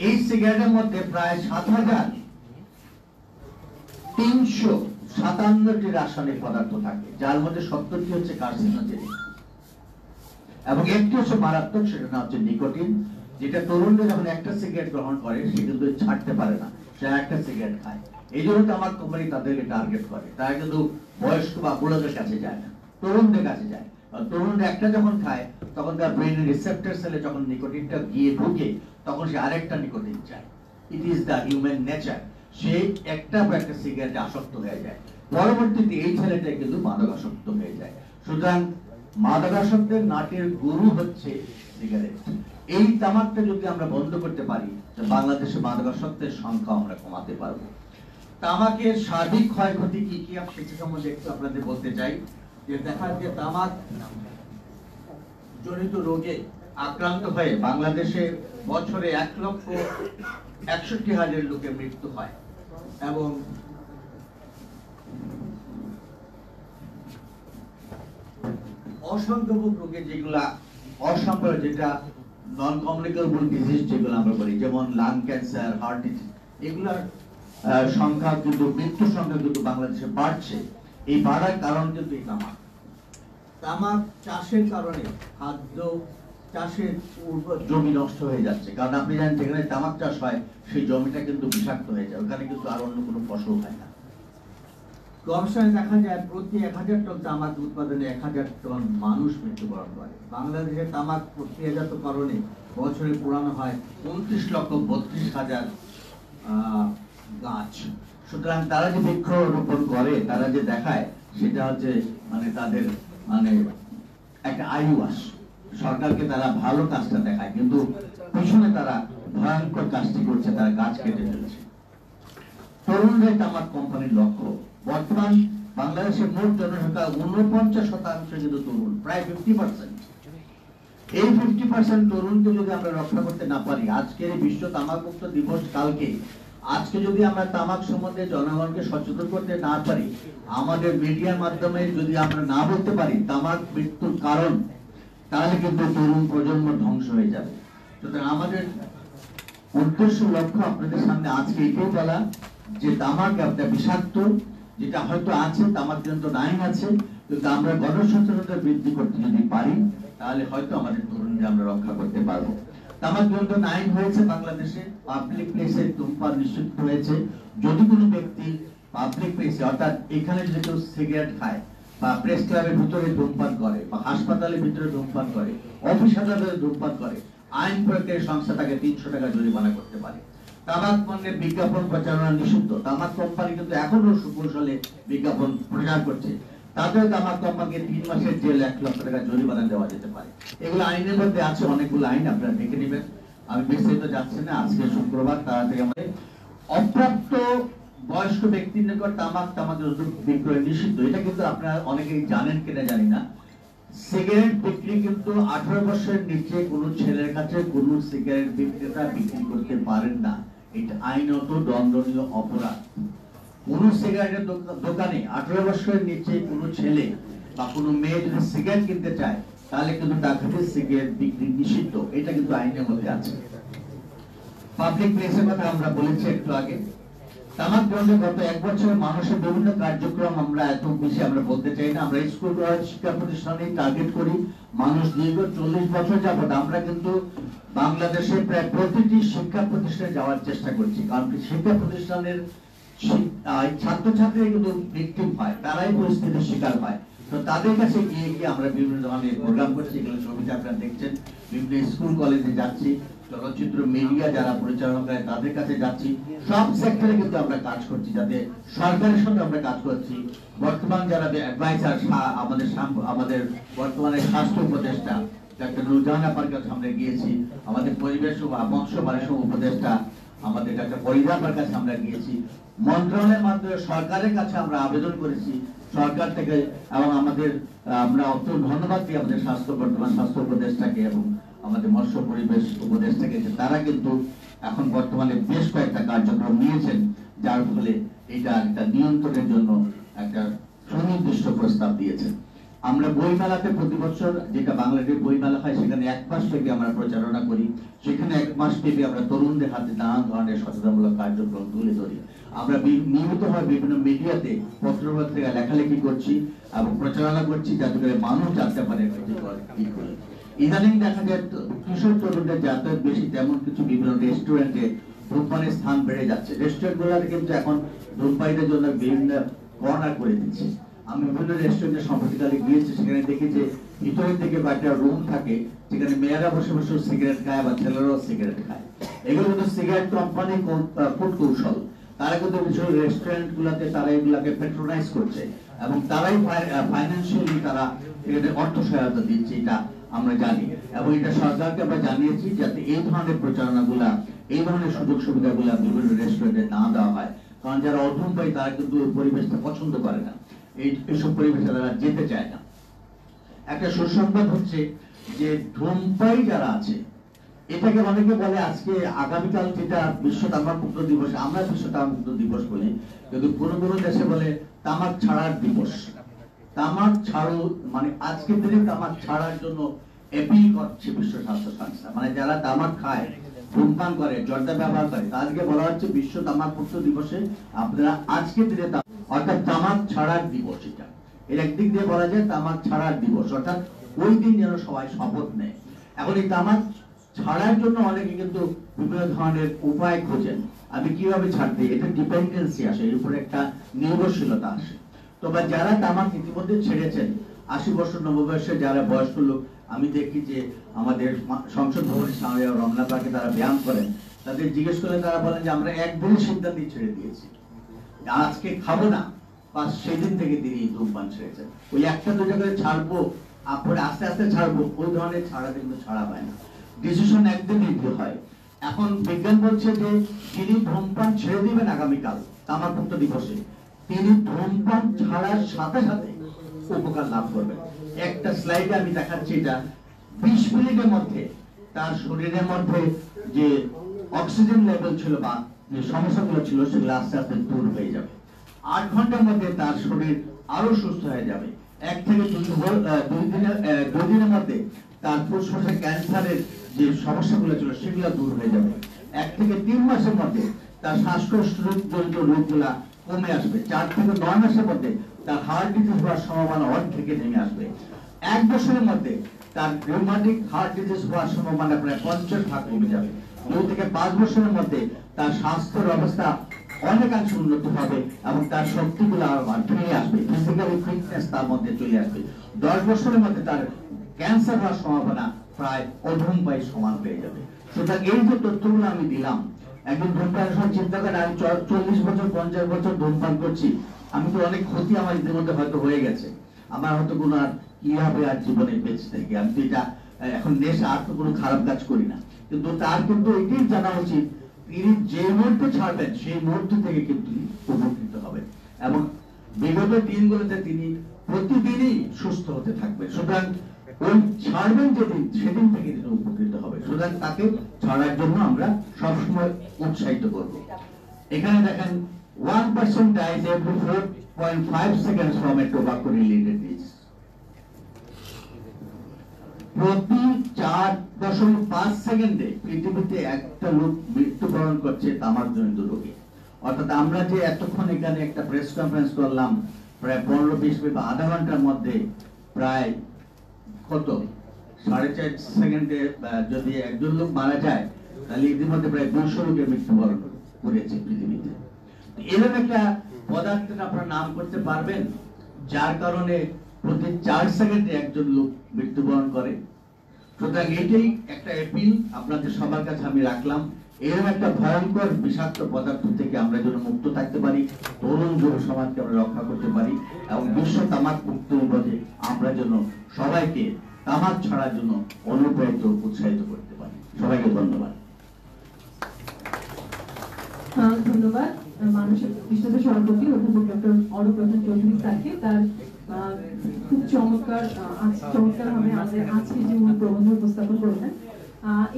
এই সিগারেটের মধ্যে প্রায় 7357টি রাসায়নিক পদার্থ থাকে, যার মধ্যে 70টি হচ্ছে কার্সিনোজেনিক এবং একটি হচ্ছে মারাত্মক, সেটা নাম হচ্ছে নিকোটিন, যেটা তরুণরা যখন একটা সিগারেট গ্রহণ করে সে কিন্তু ছাড়তে পারে না, সে একটা সিগারেট খায়। এই জন্য তামাক কোম্পানি তাদেরকে টার্গেট করে। তারা কিন্তু বয়স্ক বা বুড়োদের কাছে যায় না, তরুণদের কাছে যায়। তরুণরা একটা যখন খায়, তখন তার ব্রেনের রিসেপ্টর সেলে যখন নিকোটিনটা গিয়ে ঢুকে, তখন সে আরেকটা নিকোটিন চায়। It is the human nature. সে একটা সিগারেটে আসক্ত হয়ে যায়, পরবর্তীতে এই ছেলেটা কিন্তু মাদকাসক্ত হয়ে যায়। সুতরাং মাদকাসক্তের নাটের গুরু হচ্ছে সিগারেট। এই তামাকটা যদি আমরা বন্ধ করতে পারি, বাংলাদেশে মাদকাসক্তের সংখ্যা আমরা কমাতে পারবো। তামাকের সার্বিক ক্ষয়ক্ষতি কি কি সেটা সম্বন্ধে একটু আপনাদের বলতে চাই। যে দেখা যায় তামাক জনিত রোগে আক্রান্ত হয়ে বাংলাদেশে বছরে 1,61,000 লোকের মৃত্যু হয় এবং অসংখ্য রোগে যেগুলা অসম্ভব, যেটা নন কমিউনিকেবল ডিজিজ যেগুলো আমরা বলি, যেমন লাং ক্যান্সার, হার্ট ডিজিজ, এগুলার সংখ্যা কিন্তু, মৃত্যুর সংখ্যা কিন্তু বাংলাদেশে বাড়ছে। এই বাড়ার কারণ কিন্তু এই তামাক। তামাক চাষের কারণে খাদ্য চাষের জমি নষ্ট হয়ে যাচ্ছে, কারণ আপনি জানেন যেখানে তামাক চাষ হয় সেই জমিটা কিন্তু বিষাক্ত হয়ে যায়, ওখানে কিন্তু আর অন্য কোনো ফসল হয় না। গবেষণায় দেখা যায় প্রতি 1000 টন তামাক উৎপাদনে 1000 টন মানুষ মৃত্যুবরণ করে। বাংলাদেশে তামাক প্রক্রিয়াজাতকরণে বছরে পোড়ানো হয় 29,32,000 গাছ। সুতরাং তারা যে বৃক্ষরোপণ করে, তারা যে দেখায়, সেটা হচ্ছে মানে তাদের মানে একটা আইওয়াস। সরকারকে তারা ভালো কাজটা দেখায়, কিন্তু পিছনে তারা ভয়ঙ্কর কাজটি করছে, তারা গাছ কেটে ফেলছে। তরুণরাই তামাক কোম্পানির লক্ষ্য। বর্তমান বাংলাদেশের মোট জনসংখ্যা 49% কিন্তু তরুণ, প্রায় 50%। এই 50% তরুণকে যদি আমরা রক্ষা করতে না পারি, আজকের এই বিশ্ব তামাকমুক্ত দিবস কালকে, আজকে যদি আমরা তামাক সম্বন্ধে জনগণকে সচেতন করতে না পারি, আমাদের মিডিয়ার মাধ্যমে যদি আমরা না বলতে পারি তামাক মৃত্যুর কারণ, তাহলে কিন্তু তরুণ প্রজন্ম ধ্বংস হয়ে যাবে। সুতরাং আমাদের উদ্দেশ্য, লক্ষ্য আপনাদের সামনে আজকে এটাই বলা যে তামাক একটা বিষাক্ত, যেটা হয়তো আছে, তামাক নিয়ন্ত্রণ আইন আছে, কিন্তু আমরা গণসচেতনতা বৃদ্ধি করতে যদি পারি, তাহলে হয়তো আমাদের তরুণদের আমরা রক্ষা করতে পারবো। তামাক নিয়ন্ত্রণ আইন হয়েছে বাংলাদেশে, পাবলিক প্লেসে ধূমপান নিষিদ্ধ হয়েছে। যদি কোনো ব্যক্তি পাবলিক প্লেসে, অর্থাৎ এখানে যদি কেউ সিগারেট খায়, বা প্রেস ক্লাবের ভিতরে ধূমপান করে, বা হাসপাতালের ভিতরে ধূমপান করে, অফিস আদালতে ধূমপান করে, আইন প্রয়োগের সংস্থা তাকে 300 টাকা জরিমানা করতে পারে। তামাক পণ্যের বিজ্ঞাপন প্রচারণা নিষিদ্ধ। তামাক কোম্পানি কিন্তু এখনো সুকৌশলে বিজ্ঞাপন প্রচার করছে, তাদের তামাক কোম্পানিকে 3 মাসের জেল, 1 লক্ষ টাকা জরিমানা দেওয়া যেতে পারে। এগুলো আইনের মধ্যে আছে, অনেকগুলো আইন, আপনারা দেখে নেবেন। আমি বিস্তারিত যাচ্ছি না, আজকে শুক্রবার, তারা থেকে আমাদের অপ্রাপ্ত বয়স্ক ব্যক্তির নিকট তামাকের ওষুধ বিক্রয় নিষিদ্ধ। এটা কিন্তু আপনারা অনেকেই জানেন কিনা জানি না। সিগারেট বিক্রি কিন্তু 18 বছরের নিচে কোনো ছেলের কাছে কোনো সিগারেট বিক্রেতা বিক্রি করতে পারেন না। এটা আইনত দণ্ডনীয় অপরাধ। কোনো সিগারেটের দোকানে 18 বছরের নিচে কোনো ছেলে বা কোনো মেয়ে যদি সিগারেট কিনতে চায়, তাহলে কিন্তু তার কাছে সিগারেট বিক্রি নিষিদ্ধ। এটা কিন্তু আইনের মধ্যে আছে। পাবলিক প্লেসের কথা আমরা বলেছি একটু আগে। তামাক বন্ধে গত 1 বছরে মানুষের বিভিন্ন কার্যক্রম আমরা এত বেশি আমরা বলতে চাই না। আমরা স্কুল শিক্ষা প্রতিষ্ঠানে টার্গেট করি। মানুষ দীর্ঘ 40 বছর যাবত আমরা কিন্তু বাংলাদেশে প্রায় প্রতিটি শিক্ষা প্রতিষ্ঠানে যাওয়ার চেষ্টা করছি, কারণ শিক্ষা প্রতিষ্ঠানের ছাত্রছাত্রীরা কিন্তু ভিকটিম হয়, তারাই পরিস্থিতির শিকার হয়। তো তাদের কাছে গিয়ে গিয়ে আমরা বিভিন্ন ধরনের প্রোগ্রাম করছি, এগুলো ছবিতে আপনারা দেখছেন। বিভিন্ন স্কুল কলেজে যাচ্ছি, চলচ্চিত্র মিডিয়া যারা পরিচালনা করে তাদের কাছে যাচ্ছি, সব সেক্টরে কিন্তু আমরা কাজ করছি, যাতে সরকারের সঙ্গে আমরা কাজ করছি। বর্তমান যারা অ্যাডভাইজার, আমাদের বর্তমানে স্বাস্থ্য উপদেষ্টা ডাক্তার নুরজাহান আপার কাছে আমরা গিয়েছি, আমাদের পরিবেশ ও মৎস্য পারিশ্রমিক উপদেষ্টা আমাদের ডাক্তার ফরিদা আপার কাছে আমরা গিয়েছি। মন্ত্রণালয়ের মাধ্যমে সরকারের কাছে আমরা আবেদন করেছি, সরকার থেকে, এবং আমরা অত্যন্ত ধন্যবাদ দিই আমাদের বর্তমান স্বাস্থ্য উপদেষ্টাকে এবং আমাদের মৎস্য পরিবেশ উপদেষ্টাকে, তারা কিন্তু এখন বর্তমানে বেশ কয়েকটা কার্যক্রম নিয়েছেন, যার ফলে এটা একটা নিয়ন্ত্রণের জন্য একটা সুনির্দিষ্ট প্রস্তাব দিয়েছেন। আমরা বইমেলাতে প্রতি বছর, যেটা বাংলাদেশের বইমেলা হয়, সেখানে 1 মাস ব্যাপী আমরা প্রচারণা করি। সেখানে 1 মাস ব্যাপী আমরা তরুণদের হাতে নানান ধরনের সচেতনমূলক কার্যক্রম তুলে ধরি। আমরা নিয়মিতভাবে বিভিন্ন মিডিয়াতে, পত্রপত্রিকায় লেখালেখি করছি এবং প্রচারণা করছি, যাতে করে মানুষ জানতে পারে কি করে। ইদানিং দেখা যায় কিশোর তরুণদের যাতায়াত বেশি, তেমন কিছু বিভিন্ন রেস্টুরেন্টে ধূমপানের স্থান বেড়ে যাচ্ছে। রেস্টুরেন্ট গুলাতে কিন্তু এখন ধূমপায়ীদের জন্য বিভিন্ন কর্নার করে দিচ্ছে। আমি বিভিন্ন রেস্টুরেন্টে সম্প্রতিকালে গিয়েছি, সেখানে দেখি যে ভিতরের দিকে একটা রুম থাকে, যেখানে মেয়েরা বসে বসে সিগারেট খায় বা ছেলেরাও সিগারেট খায়। এগুলো কিন্তু সিগারেট কোম্পানির কূটকৌশল। তারা কিন্তু কিছু রেস্টুরেন্ট গুলাতে তারা এগুলাকে পেট্রোনাইজ করছে এবং তারাই ফাইন্যান্সিয়ালি তারা অর্থ সহায়তা দিচ্ছে, এটা আমরা জানি। এবং এটা সরকারকে আমরা জানিয়েছি, যাতে এই ধরনের প্রচারণাগুলা, এই ধরনের সুযোগ সুবিধাগুলা বিভিন্ন রেস্টুরেন্টে না দেওয়া হয়। কারণ যারা অধূমপায়ী তারা কিন্তু পরিবেশটা পছন্দ করে না, এইসব পরিবেশে তারা যেতে চায় না। একটা সুসংবাদ হচ্ছে যে ধূমপায়ী যারা আছে, এটাকে অনেকে বলে আজকে আগামীকাল যেটা বিশ্ব তামাকমুক্ত দিবস, আমরা বিশ্ব তামাকমুক্ত দিবস বলি, কিন্তু কোনো কোনো দেশে বলে তামাক ছাড়ার দিবস। তামাক ছাড়ো মানে আজকের দিনে তামাক ছাড়ার জন্য অ্যাপিল করছে বিশ্ব স্বাস্থ্য সংস্থা, মানে যারা তামাক খায়, ধূমপান করে, জর্দা ব্যবহার করে, আজকে বলা হচ্ছে বিশ্ব তামাক মুক্ত দিবসে আপনারা আজকে দিনে অর্থাৎ তামাক ছাড়ার দিবস। এটা এর একদিক দিয়ে বলা যায় তামাক ছাড়ার দিবস, অর্থাৎ ওই দিন যেন সবাই শপথ নেয়। এখন এই তামাক ছাড়ার জন্য অনেকে কিন্তু বিভিন্ন ধরনের উপায় খোঁজেন, আমি কিভাবে ছাড়তে, এটা ডিপেন্ডেন্সি আসে, এর উপরে একটা নির্ভরশীলতা আসে। তো বা যারা তামাক ইতিমধ্যে ছেড়েছেন, 80 বছর নববর্ষে যারা বয়স্ক লোক, আমি দেখি যে আমাদের সংসদ ভবনের সামনে রমনা পার্কে তারা ব্যায়াম করেন, তাদের জিজ্ঞেস করলে তারা বলেন যে আমরা একদিন সিদ্ধান্ত ছেড়ে দিয়েছি, আজকে খাবো না, বাস সেদিন থেকে তিনি ধূমপান ছেড়েছেন। ওই একটা দুটো করে ছাড়বো, পরে আস্তে আস্তে ছাড়বো, ওই ধরনের ছাড়া কিন্তু ছাড়া পায় না, ডিসিশন একদিন নিতে হয়। এখন বিজ্ঞান বলছে যে তিনি ধূমপান ছেড়ে দিবেন আগামীকাল তামাক মুক্ত দিবসে, তিনি ধূমপান ছাড়ার সাথে সাথে উপকার লাভ করবেন। একটা স্লাইডে আমি দেখাচ্ছি, এটা 20 মিনিটের মধ্যে তার শরীরের মধ্যে যে অক্সিজেন লেভেল ছিল বা যে সমস্যাগুলো ছিল সেগুলো আস্তে আস্তে দূর হয়ে যাবে। 8 ঘন্টার মধ্যে তার শরীর আরো সুস্থ হয়ে যাবে। 1 থেকে 2 দিনের মধ্যে তার ফুসফুসে ক্যান্সারের যে সমস্যাগুলো ছিল সেগুলো দূর হয়ে যাবে। 1 থেকে 3 মাসের মধ্যে তার শ্বাসকষ্টজনিত রোগগুলা কমে আসবে। 4 থেকে 9 মাসের মধ্যে তার হার্ট ডিজিজ হওয়ার সম্ভাবনা অর্ধেকে নেমে আসবে। 1 বছরের মধ্যে তার রিউমাটিক হার্ট ডিজিজ হওয়ার সম্ভাবনা প্রায় 50% কমে যাবে। 2 থেকে 5 বছরের মধ্যে তার স্বাস্থ্যের অবস্থা অনেকাংশে উন্নত হবে এবং তার শক্তিগুলো আরো ফিরে আসবে, ফিজিক্যালি ফিটনেস তার মধ্যে চলে আসবে। 10 বছরের মধ্যে তার ক্যান্সার হওয়ার সম্ভাবনা প্রায় অধমপাই সমান হয়ে যাবে। সুতরাং এই যে তথ্যগুলো আমি দিলাম, একজন ধূমপানের সময় চিন্তা করেন, আমি 40 বছর 50 বছর ধূমপান করছি, আমি তো অনেক ক্ষতি আমার ইতিমধ্যে হয়তো হয়ে গেছে, আমার হয়তো কোনো আর কিভাবে আর জীবনে বেঁচে থাকি, আমি তো এটা এখন নেশা, আর তো কোনো খারাপ কাজ করি না, কিন্তু তার কিন্তু এটাই জানা উচিত তিনি যে মুহূর্তে ছাড়বেন সেই মুহূর্ত থেকে কিন্তু উপকৃত হবেন এবং বিগত দিনগুলোতে তিনি প্রতিদিনই সুস্থ হতে থাকবেন। সুতরাং ওই ছাড়বেন যেদিন সেদিন থেকে তিনি উপকৃত হবে। সুতরাং তাকে ছাড়ার জন্য আমরা সবসময় উৎসাহিত করব। এখানে দেখেন 1% dies every 4.5 seconds from a tobacco related disease। প্রতি 4.5 সেকেন্ডে পৃথিবীতে একটা লোক মৃত্যুবরণ করছে তামাক জনিত রোগে। অর্থাৎ আমরা যে এতক্ষণ এখানে একটা প্রেস কনফারেন্স করলাম, প্রায় 15-20 মিনিট বা আধা ঘন্টার মধ্যে প্রায় কত 4.5 সেকেন্ডে যদি একজন লোক মারা যায়, তাহলে ইতিমধ্যে প্রায় 200 লোকের মৃত্যুবরণ করেছে পৃথিবীতে। এরকম একটা পদার্থের আপনারা নাম করতে পারবেন যার কারণে প্রতি 4 সেকেন্ডে একজন লোক মৃত্যুবরণ করে? সুতরাং এটাই একটা অ্যাপিল আপনাদের সবার কাছে আমি রাখলাম, এরকম একটা ভয়ঙ্কর বিষাক্ত পদার্থ থেকে আমরা যেন মুক্ত থাকতে পারি, তরুণ যুব সমাজকে আমরা রক্ষা করতে পারি এবং বিশ্ব তামাক মুক্ত দিবসে আমরা যেন সবাইকে তামাক ছাড়ার জন্য অনুপ্রাণিত উৎসাহিত করতে পারি। সবাইকে ধন্যবাদ। ধন্যবাদ মানসিক বিশ্বদের সভাপতি অধ্যাপক ডক্টর অরূপ রঞ্জন চৌধুরী স্যারকে তার খুব চমৎকার ভাবে আমাদের আজকে যে মূল প্রবন্ধ উপস্থাপন করেছেন।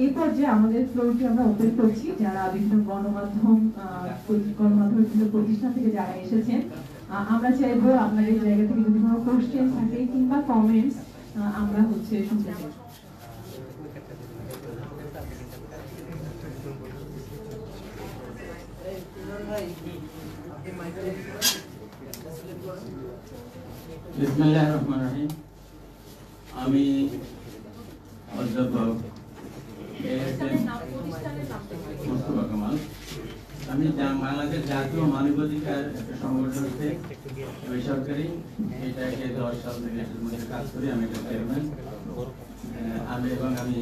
এই পর্যায়ে আমাদের ফ্লোরটি আমরা ওপেন করছি, যারা বিভিন্ন গণমাধ্যমের বিভিন্ন প্রতিষ্ঠান থেকে যারা এসেছেন, আমরা চাইবো আপনার এই জায়গা থেকে যদি কোনো কোশ্চেন থাকে কিংবা কমেন্টস আমরা শুনতে চাই। বিসমিল্লাহির রহমানির রহিম। আমি অধ্যাপক মোস্তফা কামাল। আমি বাংলাদেশ জাতীয় মানবাধিকার একটা সংগঠন হচ্ছে বেসরকারি, এটাকে 10 সাল থেকে এটার মধ্যে কাজ করি। আমি একটা চেয়ারম্যান, আমি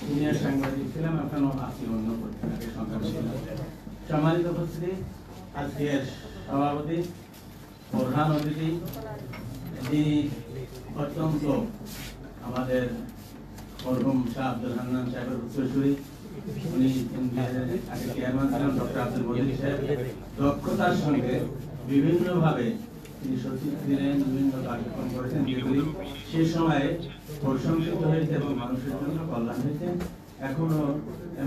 সিনিয়র সাংবাদিক ছিলাম, এখনো আছি অন্য পত্রিকার সংখ্যা ছিল। সম্মানিত উপস্থিতি, আজকের সভাপতি প্রধান অতিথি যিনি অত্যন্ত আমাদের মরহুম শাহ আব্দুল হান্নান সাহেবের উত্তরসূরি, উনি আগে চেয়ারম্যান ছিলেন ডক্টর আব্দুল মজিদ সাহেব, দক্ষতার সঙ্গে বিভিন্নভাবে তিনি সচিব ছিলেন, বিভিন্ন কার্যক্রম করেছেন যেগুলি সে সময়ে প্রশংসিত হয়েছে এবং মানুষের জন্য কল্যাণ হয়েছে। এখনো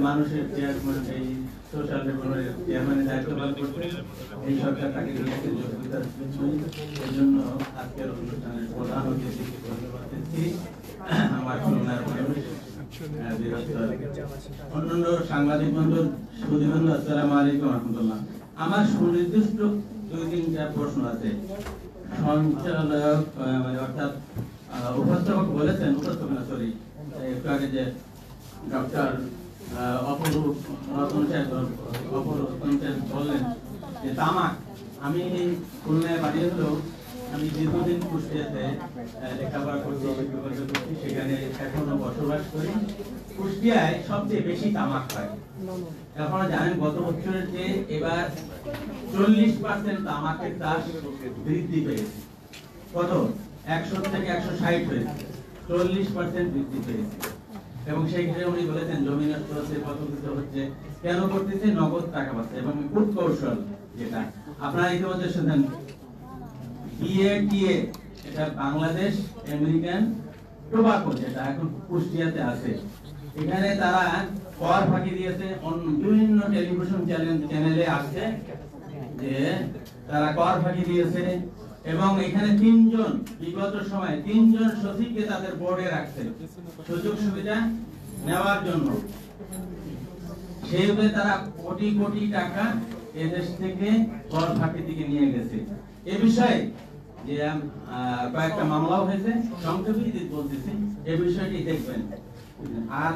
মানুষের চেয়ারম্যান, এই সোশ্যাল ডেভেলপমেন্টের চেয়ারম্যানের দায়িত্ব পালন করতে এই সরকার তাকে দিয়েছে যোগ্যতার জন্য। এই জন্য আজকের অনুষ্ঠানের প্রধান অতিথি ধন্যবাদ দিচ্ছি আমার খুলনার মানুষ, অন্যান্য সাংবাদিক বন্ধু, সুধী বন্ধু, আসসালামু আলাইকুম রহমতুল্লাহ। আমার সুনির্দিষ্ট 2-3টা প্রশ্ন আছে। সঞ্চালক অর্থাৎ উপস্থাপক বলেছেন, উপস্থাপক না সরি, একটু আগে যে ডক্টর অপরূপ রতন সাহেব বললেন যে তামাক, আমি খুলনায় বাড়ি হলেও আমি দীর্ঘদিন কুষ্টিয়াতে লেখাপড়া করছি, সেখানে এখনো বসবাস করি। কুষ্টিয়ায় সবচেয়ে বেশি তামাক হয়। আপনারা জানেন গত বছরের যে এবার 40% তামাকের চাষ বৃদ্ধি পেয়েছে। কত? 100 থেকে 160 হয়েছে, 40% বৃদ্ধি পেয়েছে। এবং সেই ক্ষেত্রে উনি বলেছেন জমি নষ্ট হচ্ছে, কত কিছু হচ্ছে, কেন করতেছে? নগদ টাকা পাচ্ছে। এবং কূটকৌশল, যেটা আপনারা ইতিমধ্যে শুনেন, বিএটিএ, এটা বাংলাদেশ আমেরিকান টোবাকো, যেটা এখন কুষ্টিয়াতে আছে। এখানে তারা কর ফাঁকি দিয়েছে, বিভিন্ন টেলিভিশন চ্যানেলে আসছে যে তারা কর ফাঁকি দিয়েছে। এবং এখানে 3 জন বিগত সময়ে 3 জন সচিবকে তাদের বোর্ডে রাখছে সুযোগ সুবিধা নেওয়ার জন্য। সেইভাবে তারা কোটি কোটি টাকা এদেশ থেকে কর ফাঁকি দিকে নিয়ে গেছে। এ বিষয়ে যে কয়েকটা মামলাও হয়েছে, সংক্ষেপে বলতেছি, এই বিষয়টি দেখবেন। আর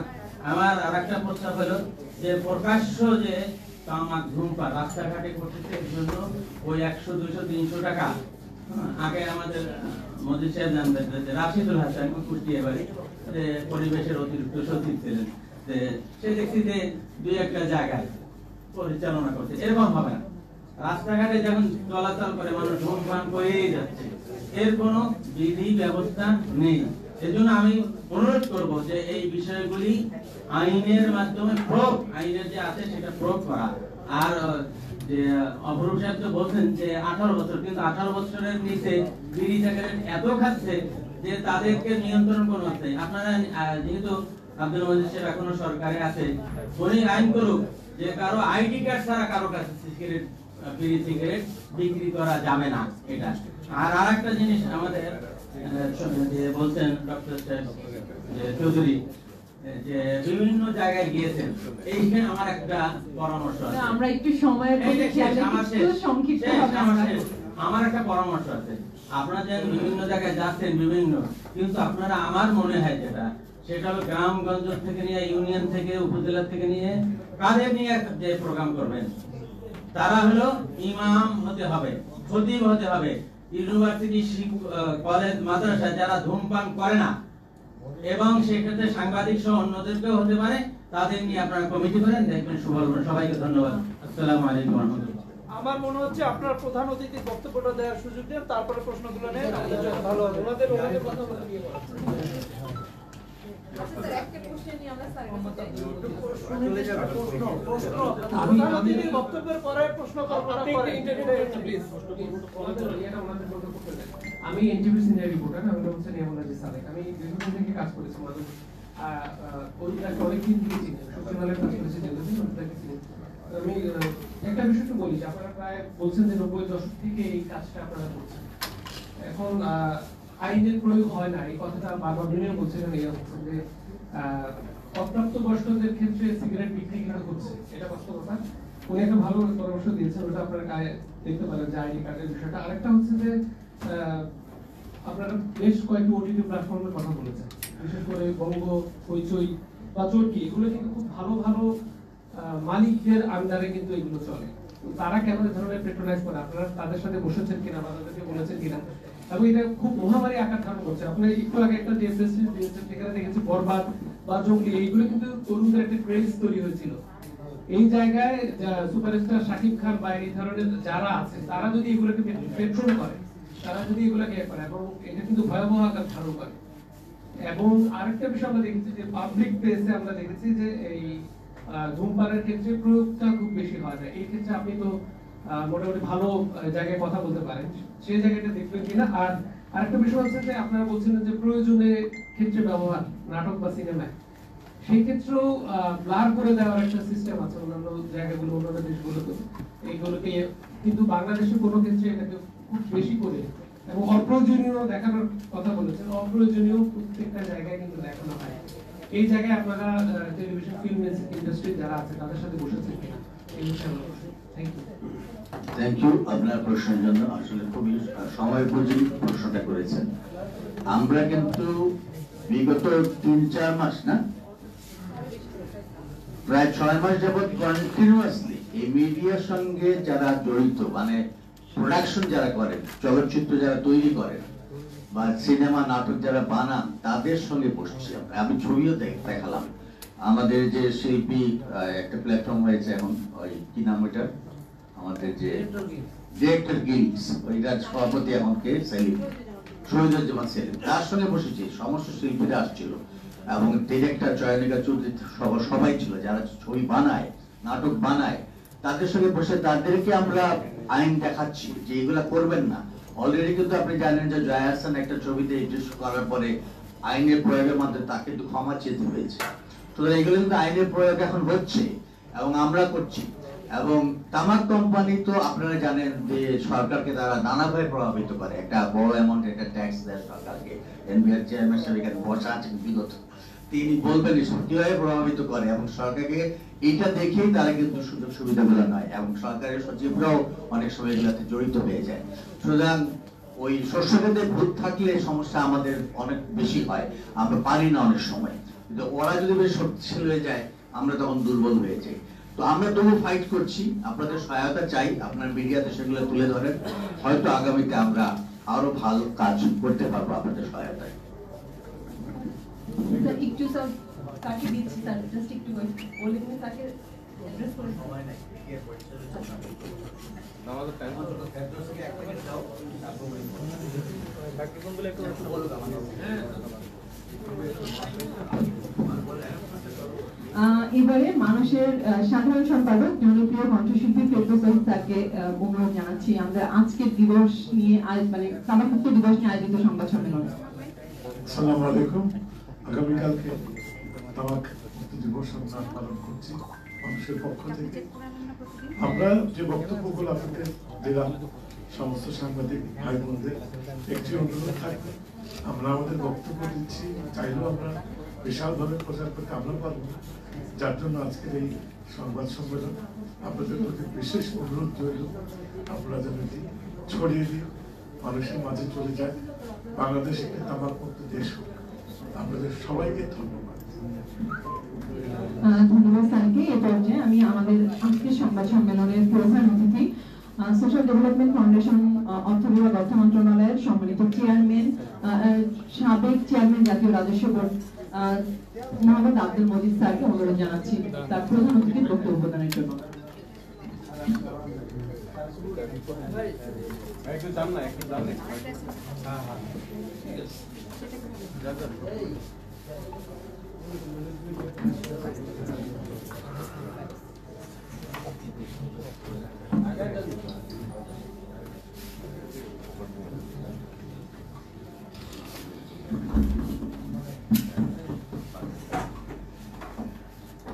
আমার আরেকটা প্রস্তাব হলো যে প্রকাশ্য যে তামাক ধূমপান রাস্তাঘাটে করতেছে, এর জন্য ওই 100, 200, 300 টাকা। আগে আমাদের মোদী সাহেব জানতেন যে রাশিদুল হাসান কুষ্টিয়া বাড়ি, যে পরিবেশের অতিরিক্ত সচিব ছিলেন, সে দেখছি যে 2-1টা জায়গায় পরিচালনা করছে। এরকম হবে না, রাস্তাঘাটে যখন চলাচল করে মানুষ ধূমপান করেই যাচ্ছে, এর কোনো বিধি ব্যবস্থা নেই। এজন্য আমি অনুরোধ করব যে এই বিষয়গুলি আইনের মাধ্যমে প্রয়োগ, আইনের যে আছে সেটা প্রয়োগ করা। আর যে অপরূপ সাহেব তো বলছেন যে 18 বছর, কিন্তু 18 বছরের নিচে বিড়ি সিগারেট এত খাচ্ছে যে তাদেরকে নিয়ন্ত্রণ করা হচ্ছে। আপনারা যেহেতু আব্দুল মজিদ সাহেব এখনো সরকারে আছে, উনি আইন করুক যে কারো আইডি কার্ড ছাড়া কারো কাছে সিগারেট, বিড়ি সিগারেট বিক্রি করা যাবে না, এটা। আর আরেকটা জিনিস আমাদের যে বলছেন ডক্টর সাহেব চৌধুরী, যে বিভিন্ন জায়গায় গিয়েছেন, এইখানে আমার একটা পরামর্শ আছে। আমরা একটু সময়ের সংক্ষিপ্ত আমার একটা পরামর্শ আছে। আপনারা যে বিভিন্ন জায়গায় যাচ্ছেন বিভিন্ন, কিন্তু আপনারা আমার মনে হয় সেটা হলো গ্রামগঞ্জ থেকে নিয়ে, ইউনিয়ন থেকে, উপজেলা থেকে নিয়ে, কাদের নিয়ে যে প্রোগ্রাম করবেন, তারা হলো ইমাম হতে হবে, খতিব হতে হবে, ইউনিভার্সিটি, কলেজ, মাদ্রাসা যারা ধূমপান করে না, এবং সেক্ষেত্রে সাংবাদিক সহ অন্যদেরকেও হতে পারে, তাদের নিয়ে আপনারা কমিটি করেন, দেখবেন সুফল। সবাইকে ধন্যবাদ। আসসালামু আলাইকুম ওয়া রাহমাতুল্লাহ। আমার মনে হচ্ছে আপনার প্রধান অতিথির বক্তব্যটা দেওয়ার সুযোগ দেন, তারপরে প্রশ্নগুলো নেন, ভালো হবে। ওনাদের কথা বলে দিয়ে আমি এনটিভি সিনিয়র রিপোর্টার, আমি হচ্ছে নিয়ামুল্লাহ সালেক। আমি দীর্ঘদিন থেকে কাজ করেছি মাদক অনেকদিন থেকে চিনি, সচিবালয়ে কাজ করেছি দীর্ঘদিন। আমি একটা বিষয় একটু বলি যে আপনারা প্রায় বলছেন যে 90 দশক থেকে এই কাজটা আপনারা করছেন। এখন আইনের প্রয়োগ হয় না, এই কথাটা বারবার বিনিয়োগ বলছিলেন, এই হচ্ছে যে অপ্রাপ্ত বয়স্কদের ক্ষেত্রে সিগারেট বিক্রি কিন্তু হচ্ছে, এটা বাস্তবতা। উনি একটা ভালো পরামর্শ দিয়েছেন, ওটা আপনারা দেখতে পারেন যে আইডি কার্ডের বিষয়টা। আরেকটা হচ্ছে যে আপনারা বেশ কয়েকটি ওটিটি প্ল্যাটফর্মের কথা বলেছেন, বিশেষ করে বঙ্গ, হইচই বা চরকি, এগুলো কিন্তু খুব ভালো ভালো মালিকদের আন্ডারে কিন্তু এগুলো চলে। তারা কেন এই ধরনের পেট্রোনাইজ করে? আপনারা তাদের সাথে বসেছেন কিনা বা তাদেরকে বলেছেন কিনা? এবং এটা খুব মহামারী আকার ধারণ করছে। আপনার একটু আগে একটা যেখানে দেখেছি বরবাদ বা জঙ্গলি, এইগুলো কিন্তু তরুণদের একটা ক্রেজ তৈরি হয়েছিল। এই জায়গায় সুপারস্টার শাকিব খান বা এই ধরনের যারা আছে, তারা যদি এগুলোকে পেট্রোল করে, তারা যদি এগুলোকে করে, এবং এটা কিন্তু ভয়াবহ আকার ধারণ করে। এবং আরেকটা বিষয় আমরা দেখেছি যে পাবলিক প্লেসে আমরা দেখেছি যে এই ধূমপানের ক্ষেত্রে প্রয়োগটা খুব বেশি হয় না। এই ক্ষেত্রে আপনি তো মোটামুটি ভালো জায়গায় কথা বলতে পারেন, সেই জায়গাটা দেখবেন কিনা। আর আরেকটা বিষয় হচ্ছে যে আপনারা বলছিলেন যে প্রয়োজনে ক্ষেত্রে ব্যবহার নাটক বা সিনেমায়, সেই ক্ষেত্রেও ব্লার করে দেওয়ার একটা সিস্টেম আছে অন্যান্য জায়গাগুলো, অন্যান্য দেশগুলোতে এইগুলোকে, কিন্তু বাংলাদেশে কোনো ক্ষেত্রে এটাকে খুব বেশি করে এবং অপ্রয়োজনীয় দেখানোর কথা বলেছেন, অপ্রয়োজনীয় প্রত্যেকটা জায়গায় কিন্তু দেখানো হয়। এই জায়গায় আপনারা টেলিভিশন ফিল্ম ইন্ডাস্ট্রি যারা আছে তাদের সাথে বসেছেন কিনা এই বিষয়ে থ্যাংক ইউ। থ্যাংক ইউ আপনার প্রশ্নের জন্য। আসলে খুবই সময় উপযোগী প্রশ্নটা করেছেন। আমরা কিন্তু বিগত 3-4 মাস না, প্রায় 6 মাস যাবৎ কন্টিনিউয়াসলি এই মিডিয়ার সঙ্গে যারা জড়িত, মানে প্রোডাকশন যারা করেন, চলচ্চিত্র যারা তৈরি করেন বা সিনেমা নাটক যারা বানান, তাদের সঙ্গে বসছি আমরা। আমি ছবিও দেখালাম। আমাদের যে শিল্পী একটা প্ল্যাটফর্ম হয়েছে এখন, ওই কি নাম ওইটার, আমাদের যে ডিরেক্টর গিল্ডস, ওইটার সভাপতি এখন কে, সেলিম, শহীদুজ্জামান সেলিম, তার সঙ্গে বসেছি। সমস্ত শিল্পীরা আসছিল এবং ডিরেক্টর চয়নিকা চৌধুরী সবাই ছিল, যারা ছবি বানায়, নাটক বানায়, তাদের সঙ্গে বসে তাদেরকে আমরা আইন দেখাচ্ছি যে এগুলা করবেন না। অলরেডি কিন্তু আপনি জানেন যে জয়া হাসান একটা ছবিতে ইন্টারেস্ট করার পরে আইনের প্রয়োগের মাধ্যমে তাকে কিন্তু ক্ষমা চেতে হয়েছে। সুতরাং এগুলো কিন্তু আইনের প্রয়োগ এখন হচ্ছে এবং আমরা করছি। এবং তামাক কোম্পানি তো আপনারা জানেন যে সরকারকে তারা নানাভাবে প্রভাবিত করে। একটা বড় অ্যামাউন্ট একটা ট্যাক্স দেয় সরকারকে। এনবিআর চেয়ারম্যান সাহেব এখানে বসা আছেন বিগত, তিনি বলবেন কিভাবে প্রভাবিত করে, এবং সরকারকে এইটা দেখেই তারা কিন্তু সুযোগ সুবিধাগুলো নয়, এবং সরকারের সচিবরাও অনেক সময় এগুলাতে জড়িত হয়ে যায়। সুতরাং ওই শস্যক্ষেত্রে ভূত থাকলে সমস্যা আমাদের অনেক বেশি হয়, আমরা পারি না অনেক সময়। কিন্তু ওরা যদি বেশ শক্তিশালী হয়ে যায়, আমরা তখন দুর্বল হয়ে যাই। তো আমরা তবু ফাইট করছি, আপনাদের সহায়তা চাই, আপনার মিডিয়াতে সেগুলো তুলে ধরেন। হয়তো আগামীতে আমরা আরো ভালো কাজ করতে পারবো আপনাদের সহায়তায়। স্যার একটু স্যার তাকে দিচ্ছি স্যার, জাস্ট একটু বলে দিন তাকে অ্যাড্রেস করে। আমাদের টাইম হলো, ফেব্রুয়ারি একটা মিনিট দাও, তারপর বাকি কোনগুলো একটু বলো আমাদের। এবারে মানুষের সাধারণ সম্পাদক জনপ্রিয় কণ্ঠশিল্পী ফেরদৌস ওয়াহিদ স্যারকে অনুরোধ জানাচ্ছি আমরা আজকের দিবস নিয়ে মানে তামাকমুক্ত দিবস নিয়ে আয়োজিত সংবাদ সম্মেলন। আসসালামু আলাইকুম। আগামীকালকে তামাক মুক্ত দিবস আমরা পালন করছি মানুষের পক্ষ থেকে। আমরা যে বক্তব্যগুলো আপনাদের দিলাম, সমস্ত সাংবাদিক ভাই বোনদের একটি অনুরোধ থাকবে, আমরা আমাদের বক্তব্য দিচ্ছি, চাইলেও আমরা বিশালভাবে প্রচার করতে আমরা পারবো না, যার জন্য আজকের এই সংবাদ সম্মেলন। আপনাদের প্রতি বিশেষ অনুরোধ রইল, আপনারা যেন ছড়িয়ে দিয়ে মানুষের মাঝে চলে যায়, বাংলাদেশ একটি তামাক মুক্ত দেশ হোক। আপনাদের সবাইকে ধন্যবাদ। ধন্যবাদ স্যারকে। এ পর্যায়ে আমি আমাদের আজকের সংবাদ সম্মেলনের প্রধান অতিথি সোশ্যাল ডেভেলপমেন্ট ফাউন্ডেশন অর্থ বিভাগ অর্থ মন্ত্রণালয়ের সম্মানিত চেয়ারম্যান, সাবেক চেয়ারম্যান জাতীয় রাজস্ব বোর্ড মোহাম্মদ আব্দুল মজিদ স্যারকে অনুরোধ জানাচ্ছি তার প্রধান অতিথির বক্তব্য প্রদানের জন্য। একটু দাম না, একটু দাম না। হ্যাঁ হ্যাঁ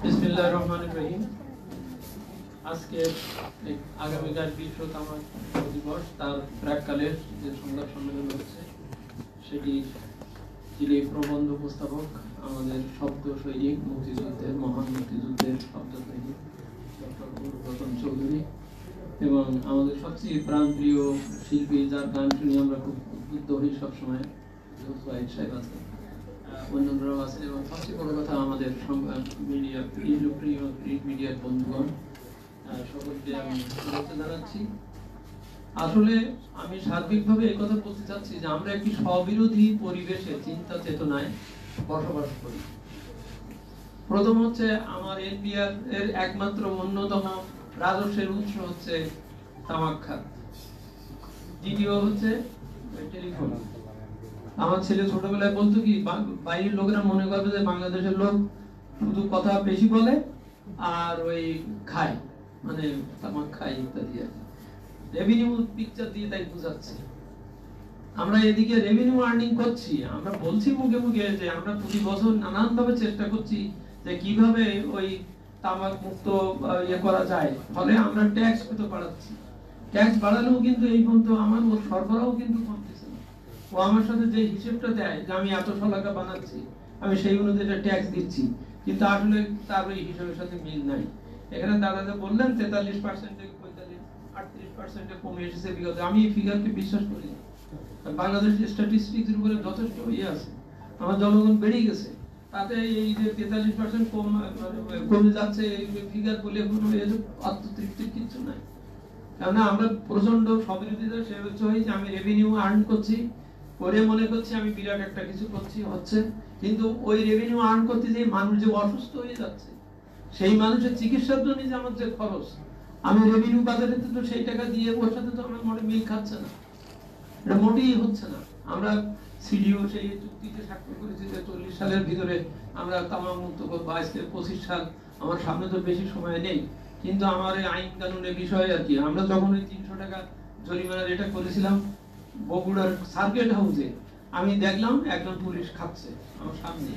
বিসমিল্লাহির রহমানির রহিম। আজকে আগামীকাল বিশ্ব তামাক দিবস, তার প্রাককালের যে সংবাদ সম্মেলন হচ্ছে সেটি যিনি প্রবন্ধ উপস্থাপক, আমাদের শব্দ সৈনিক, মুক্তিযুদ্ধের মহান মুক্তিযুদ্ধের শব্দ সৈনিক ডক্টর রতন চৌধুরী, এবং আমাদের সবচেয়ে প্রাণপ্রিয় শিল্পী যার গান শুনি আমরা খুব উদ্বুদ্ধ হই সবসময়, ওয়াহিদ সাহেব আছেন, অন্যান্যরাও আছেন, এবং সবচেয়ে বড় কথা আমাদের মিডিয়া প্রিন্ট মিডিয়ার বন্ধুগণ, সকলকে আমি শুভেচ্ছা জানাচ্ছি। আসলে আমি সার্বিকভাবে এই কথা বলতে চাচ্ছি যে আমরা একটি স্ববিরোধী পরিবেশে, চিন্তা চেতনায় বসবাস করি। প্রথম হচ্ছে আমার এনবিআর এর একমাত্র অন্যতম রাজস্বের উৎস হচ্ছে তামাক খাত। দ্বিতীয় হচ্ছে টেলিফোন। আমার ছেলে ছোটবেলায় বলতো কি, বাইরের লোকেরা মনে করবে যে বাংলাদেশের লোক শুধু কথা বেশি বলে আর ওই খায়, মানে তামাক খায় ইত্যাদি। রেভিনিউ পিকচার দিয়ে তাই বুঝাচ্ছে। আমরা এদিকে রেভিনিউ আর্নিং করছি, আমরা বলছি মুখে মুখে যে আমরা প্রতি বছর নানান ভাবে চেষ্টা করছি যে কিভাবে ওই তামাক মুক্ত ইয়ে করা যায়, ফলে আমরা ট্যাক্স কিন্তু বাড়াচ্ছি। ট্যাক্স বাড়ালেও কিন্তু এই পর্যন্ত আমার ওর সরবরাহ কিন্তু কমতেছে না। ও আমার সাথে যে হিসেবটা দেয় যে আমি এত টাকা বানাচ্ছি, আমি সেই অনুযায়ী ট্যাক্স দিচ্ছি, কিন্তু আসলে তার ওই হিসেবের সাথে মিল নাই। এখানে দাদা বললেন 43% থেকে 38% কমে এসেছে বিগত। আমি এই ফিগারকে বিশ্বাস করি না। বাংলাদেশের স্ট্যাটিস্টিক্স এর উপরে যথেষ্ট ইয়ে আছে, আমার জনগণ বেড়ে গেছে, তাতে এই যে 43% কমে যাচ্ছে এই ফিগার বলে কোনো আত্মতৃপ্তির কিছু নাই। কেননা আমরা প্রচন্ড স্ববিরোধিতা সে হচ্ছে যে আমি রেভিনিউ আর্ন করছি করে মনে করছি আমি বিরাট একটা কিছু করছি হচ্ছে, কিন্তু ওই রেভিনিউ আর্ন করতে যে মানুষ যে অসুস্থ হয়ে যাচ্ছে, সেই মানুষের চিকিৎসার জন্য যে আমার যে খরচ, আমি রেভিনিউ বাজারে তো সেই টাকা দিয়ে ওর সাথে তো আমার মোটে মিল খাচ্ছে না, এটা মোটেই হচ্ছে না। আমরা সিডিও সেই চুক্তিতে স্বাক্ষর করেছি যে 40 সালের ভিতরে আমরা তামাক মুক্ত করবো। আজকে 25 সাল, আমার সামনে তো বেশি সময় নেই, কিন্তু আমার এই আইন কানুনের বিষয়ে আর কি, আমরা যখন ওই 300 টাকা জরিমানার এটা করেছিলাম বগুড়ার সার্কিট হাউসে, আমি দেখলাম একজন পুলিশ খাচ্ছে আমার সামনে,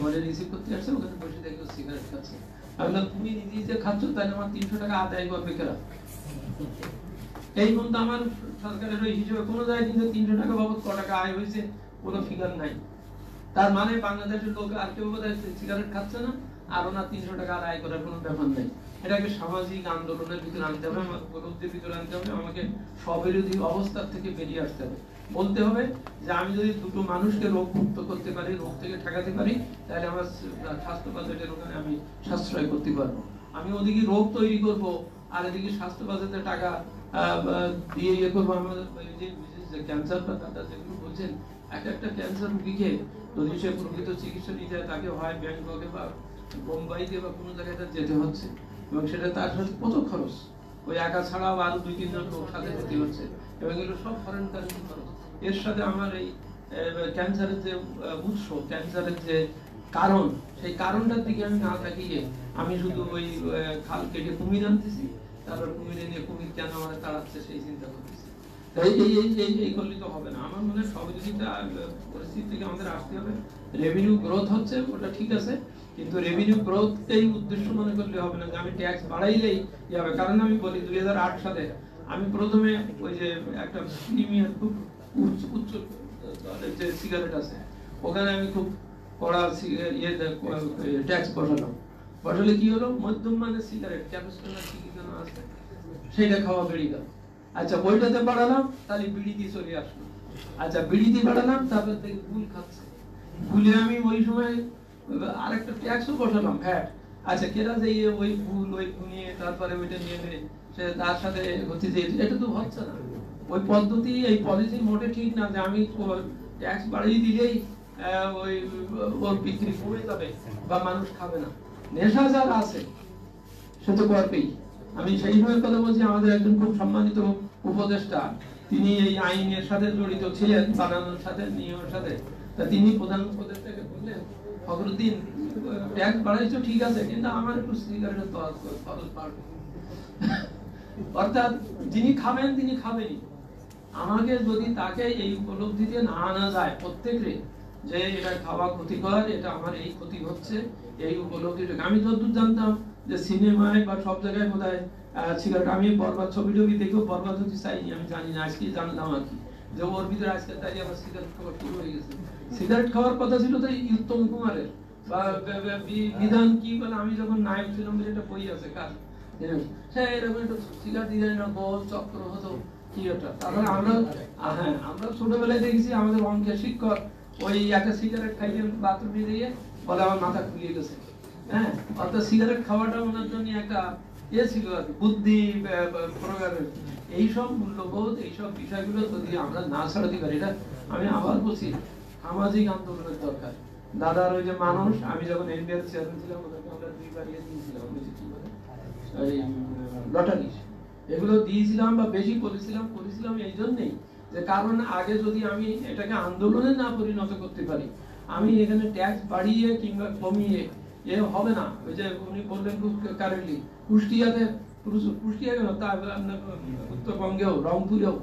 বলে রিসিভ করতে আসছে, ওখানে বসে দেখলো সিগারেট খাচ্ছে। আমি বললাম তুমি নিজেই যে খাচ্ছ তাহলে আমার 300 টাকা আদায় করবে কেরা? এই মধ্যে আমার সরকারের ওই হিসেবে কোনো জায়গায় কিন্তু 300 টাকা বাবদ ক টাকা আয় হয়েছে কোনো ফিগার নাই। তার মানে বাংলাদেশের লোক আর কেউ বোধহয় সিগারেট খাচ্ছে না, আর ওনার 300 টাকা আয় করার কোনো ব্যাপার নাই। এটাকে সামাজিক আন্দোলনের ভিতরে আনতে হবে, আমাকে উপলব্ধির ভিতরে আনতে হবে, আমাকে স্ববিরোধী অবস্থার থেকে বেরিয়ে আসতে হবে। বলতে হবে যে আমি যদি দুটো মানুষকে রোগ মুক্ত করতে পারি, রোগ থেকে ঠেকাতে পারি, তাহলে আমার স্বাস্থ্য বাজেটের ওখানে আমি সাশ্রয় করতে পারবো। আমি ওদিকে রোগ তৈরি করব আর এদিকে স্বাস্থ্য বাজেটের টাকা দিয়ে ইয়ে করবো। আমাদের যে ক্যান্সার বা দাদা যেগুলো বলছেন, একটা ক্যান্সার রোগীকে যদি সে প্রকৃত চিকিৎসা নিতে যায়, তাকে হয় ব্যাংককে বা বোম্বাইতে বা কোনো জায়গায় যেতে হচ্ছে, এবং সেটা তার সাথে কত খরচ, ওই একা ছাড়াও আরো 2-3 জন লোক সাথে যেতে হচ্ছে, এবং এগুলো সব ফরেন কারেন্সি খরচ। এর সাথে আমার এই ক্যান্সারের যে উৎস, ক্যান্সারের যে কারণ, সেই কারণটার দিকে আমি না তাকিয়ে আমি শুধু ওই খাল কেটে কুমির আনতেছি, তারপর কুমির এনে কুমির কেন আমার তাড়াচ্ছে সেই চিন্তা করতেছি। এই করলে তো হবে না। আমার মনে হয় সহযোগিতা পরিস্থিতি থেকে আমাদের আসতে হবে। রেভিনিউ গ্রোথ হচ্ছে ওটা ঠিক আছে, কিন্তু রেভিনিউ গ্রোথকেই উদ্দেশ্য মনে করলে হবে না যে আমি ট্যাক্স বাড়াইলেই হবে। কারণ আমি বলি 2008 সালে আমি প্রথমে ওই যে একটা প্রিমিয়াম খুব উচ্চ যে সিগারেট আছে ওখানে আমি খুব কড়া ট্যাক্স বসালাম। বসালে কি হলো, মধ্যম মানের সিগারেট ক্যাপাসিটর কি যেন আছে সেটা খাওয়া বেড়ে গেল। আচ্ছা ওইটাতে বাড়ালাম, তাহলে বিড়ি দিয়ে চলে আসলো। আচ্ছা বিড়ি দিয়ে বাড়ালাম, তারপর থেকে গুল খাচ্ছে। গুলে আমি ওই সময় আরেকটা ট্যাক্সও বসালাম, ভ্যাট। আচ্ছা কেরা যে ওই গুল ওই নিয়ে তারপরে ওইটা নিয়ে নেয়, সে তার সাথে হচ্ছে যে এটা তো হচ্ছে না। ওই পদ্ধতি, এই পলিসি মোটে ঠিক না যে আমি ট্যাক্স বাড়িয়ে দিলেই ওই ওর বিক্রি কমে যাবে বা মানুষ খাবে না। নেশা যার আছে সে তো করবেই। আমি সেই সময় কথা বলছি, আমাদের একজন খুব সম্মানিত উপদেষ্টা, তিনি এই আইনের সাথে জড়িত ছিলেন, বানানোর সাথে, নিয়মের সাথে। তা তিনি প্রধান উপদেষ্টাকে বললেন, ফখরুদ্দিন ট্যাক্স বাড়াইছো ঠিক আছে, কিন্তু আমার একটু সিগারেটের খরচ বাড়বে। অর্থাৎ যিনি খাবেন তিনি খাবেনই। আমাকে যদি তাকে এই উপলব্ধিতে না আনা যায় প্রত্যেকে, যে এটা খাওয়া ক্ষতিকর, এটা আমার এই ক্ষতি হচ্ছে, এই উপলব্ধিটা। আমি যতদূর জানতাম যে সিনেমায় বা সব জায়গায় বোধহয় সিগারেট, আমি বরবাদ ছবি দেখেও বরবাদ হতে চাইনি, আমি জানি না, আজকে জানলাম আর কি, যে ওর ভিতরে আজকে তাই আমার সিগারেট খাওয়া শুরু হয়ে গেছে। সিগারেট খাওয়ার কথা ছিল তো উত্তম কুমারের বা বিধান কি বলে, আমি যখন নায়ক ছিলাম একটা বই আছে কাজ, সে এরকম একটা সিগারেট ডিজাইনার গোল চক্র হতো কি ওটা। তারপরে আমরা ছোটবেলায় দেখেছি আমাদের অঙ্কের শিক্ষক ওই একটা সিগারেট খাইয়ে বাথরুমে দিয়ে বলে আমার মাথা খুলিয়ে গেছে। হ্যাঁ, অর্থাৎ সিগারেট খাওয়াটা ওনার জন্য একটা ছিল আর বুদ্ধি প্রয়োগের। এইসব মূল্যবোধ, এইসব বিষয়গুলো যদি আমরা না ছাড়াতে পারি, এটা আমি আবার বলছি সামাজিক আন্দোলনের দরকার। দাদার ওই যে মানুষ, আমি যখন এনবিআর চেয়ারম্যান ছিলাম ওদেরকে আমরা 2বার দিয়েছিলাম লটারি, এগুলো দিয়েছিলাম বা বেশি করেছিলাম এই জন্যই যে কারণ আগে যদি আমি এটাকে আন্দোলনে না পরিণত করতে পারি, আমি এখানে ট্যাক্স বাড়িয়ে কিংবা কমিয়ে এ হবে না। ওই যে উনি বললেন খুব কারেক্টলি, কুষ্টিয়া কেন, তারপরে আপনার উত্তরবঙ্গেও রংপুরেও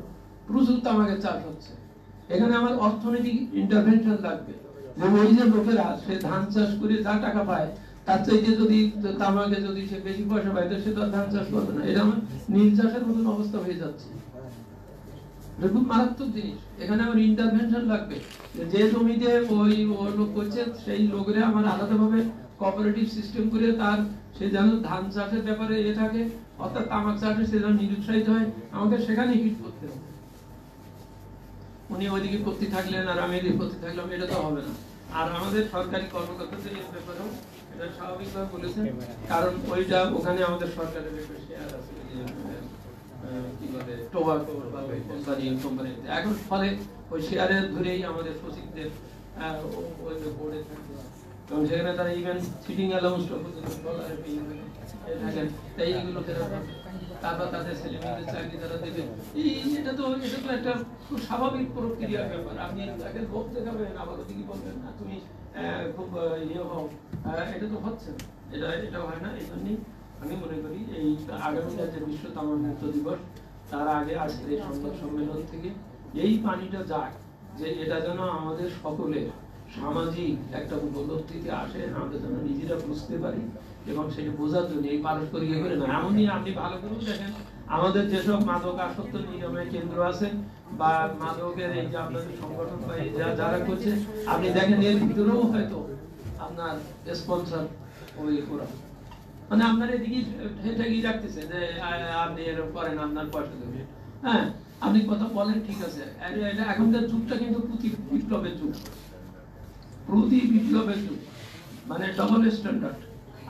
প্রচুর তামাকের চাষ হচ্ছে। এখানে আমার অর্থনৈতিক ইন্টারভেনশন লাগবে, যে ওই যে লোকেরা সে ধান চাষ করে যা টাকা পায় তার চাইতে যদি তামাকে যদি সে বেশি পয়সা পায় তো সে তো আর ধান চাষ করবে না। এটা আমার নীল চাষের মতন অবস্থা হয়ে যাচ্ছে। এটা খুব মারাত্মক জিনিস। এখানে আমার ইন্টারভেনশন লাগবে। যে জমিতে ওই লোক করছে সেই লোকেরা আমার আলাদাভাবে কোঅপারেটিভ সিস্টেম করে তার সে যেন ধান চাষের ব্যাপারে থাকে, অর্থাৎ তামাক চাষে সে যেন নিরুৎসাহিত হয়, আমাকে সেখানে হিট করতে হবে। উনি ওইদিকে করতে থাকলেন আর আমি এদিকে করতে থাকলাম, এটা তো হবে না। আর আমাদের সরকারি কর্মকর্তাদের এই ব্যাপারেও এটা স্বাভাবিকভাবে বলেছেন, কারণ ওইটা ওখানে আমাদের সরকারের একটা শেয়ার আছে, কি বলে টোবাকো বা কোম্পানি এখন, ফলে ওই শেয়ারের ধরেই আমাদের সচিবদের ওই বোর্ডে থাকবে এবং সেখানে তারা ইভেন সিটিং অ্যালাউন্স ডলারে থাকেন, তাই এইগুলো ফেরত হবে। তারপর তাদের ছেলে মেয়েদের চাকরি তারা দেবে। এটা তো একটা খুব স্বাভাবিক প্রক্রিয়ার ব্যাপার। আপনি তাকে লোভ দেখাবেন, আবার ওদিকে বলবেন না তুমি খুব ইয়ে হও, এটা তো হচ্ছে না, এটা হয় না। এই জন্যই আমি মনে করি এই আগামীকাল যে বিশ্ব তামাক মুক্ত দিবস, তার আগে আজকের এই সংবাদ সম্মেলন থেকে এই পানিটা যাক, যে এটা যেন আমাদের সকলের সামাজিক একটা উপলব্ধিতে আসে, আমরা যেন নিজেরা বুঝতে পারি এবং সেটা বোঝার জন্য এই পারস্পরিক করে না। এমনই আপনি ভালো করে দেখেন আমাদের যেসব মাদক আসক্ত নিরাময় কেন্দ্র আছে বা মাদকের এই যে আপনাদের সংগঠন বা যারা করছে, আপনি দেখেন এর ভিতরেও হয়তো আপনার স্পন্সর ওই করা, মানে আপনার এদিকে ঠেকি রাখতেছে যে আপনি এরকম করেন, আপনার পয়সা দেবে। হ্যাঁ, আপনি কথা বলেন ঠিক আছে, এটা এখনকার যুগটা কিন্তু প্রতি বিপ্লবের যুগ, প্রতি বিপ্লবের যুগ, মানে ডবল স্ট্যান্ডার্ড।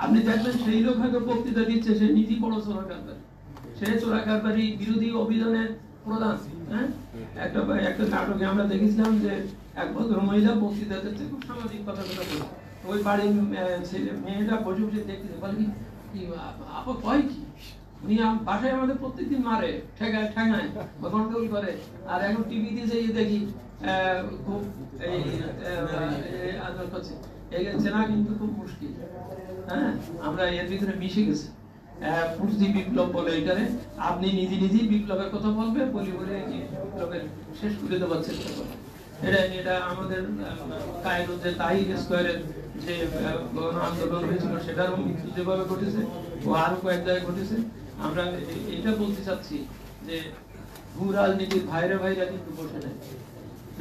আপনি দেখবেন সেই লোক হয়তো বক্তৃতা দিচ্ছে, সে নীতি বড় চোরা কারবারি, সে চোরা কারবারি বিরোধী অভিযানের প্রধান। হ্যাঁ, একটা নাটকে আমরা দেখেছিলাম যে এক ভদ্র মহিলা বক্তৃতা দিচ্ছে, খুব সামাজিক কথা বলে, ওই বাড়ির ছেলে মেয়েটা বসে বসে দেখতেছে, বলে কি আপা কয় কি, উনি বাসায় আমাদের প্রত্যেকদিন মারে, ঠেকায় ঠেঙায় বা কন্ট্রোল করে, আর এখন টিভিতে যেয়ে দেখি খুব এই আদর করছে। এই চেনা কিন্তু খুব মুশকিল। হ্যাঁ, আমরা এর ভিতরে মিশে গেছি। পুরুষি বিপ্লব বলে এটারে, আপনি নিজেই বিপ্লবের কথা বলবে, বলি বলে বিপ্লবের শেষ করে দেওয়ার চেষ্টা করবে। এটা আমাদের কায়রো যে তাহির স্কয়ারের যে আন্দোলন হয়েছিল সেটারও মৃত্যু যেভাবে ঘটেছে, ও আরো কয়েক জায়গায় ঘটেছে। আমরা এটা বলতে চাচ্ছি যে ভূ রাজনীতির ভাইরা কিন্তু বসে নেয়,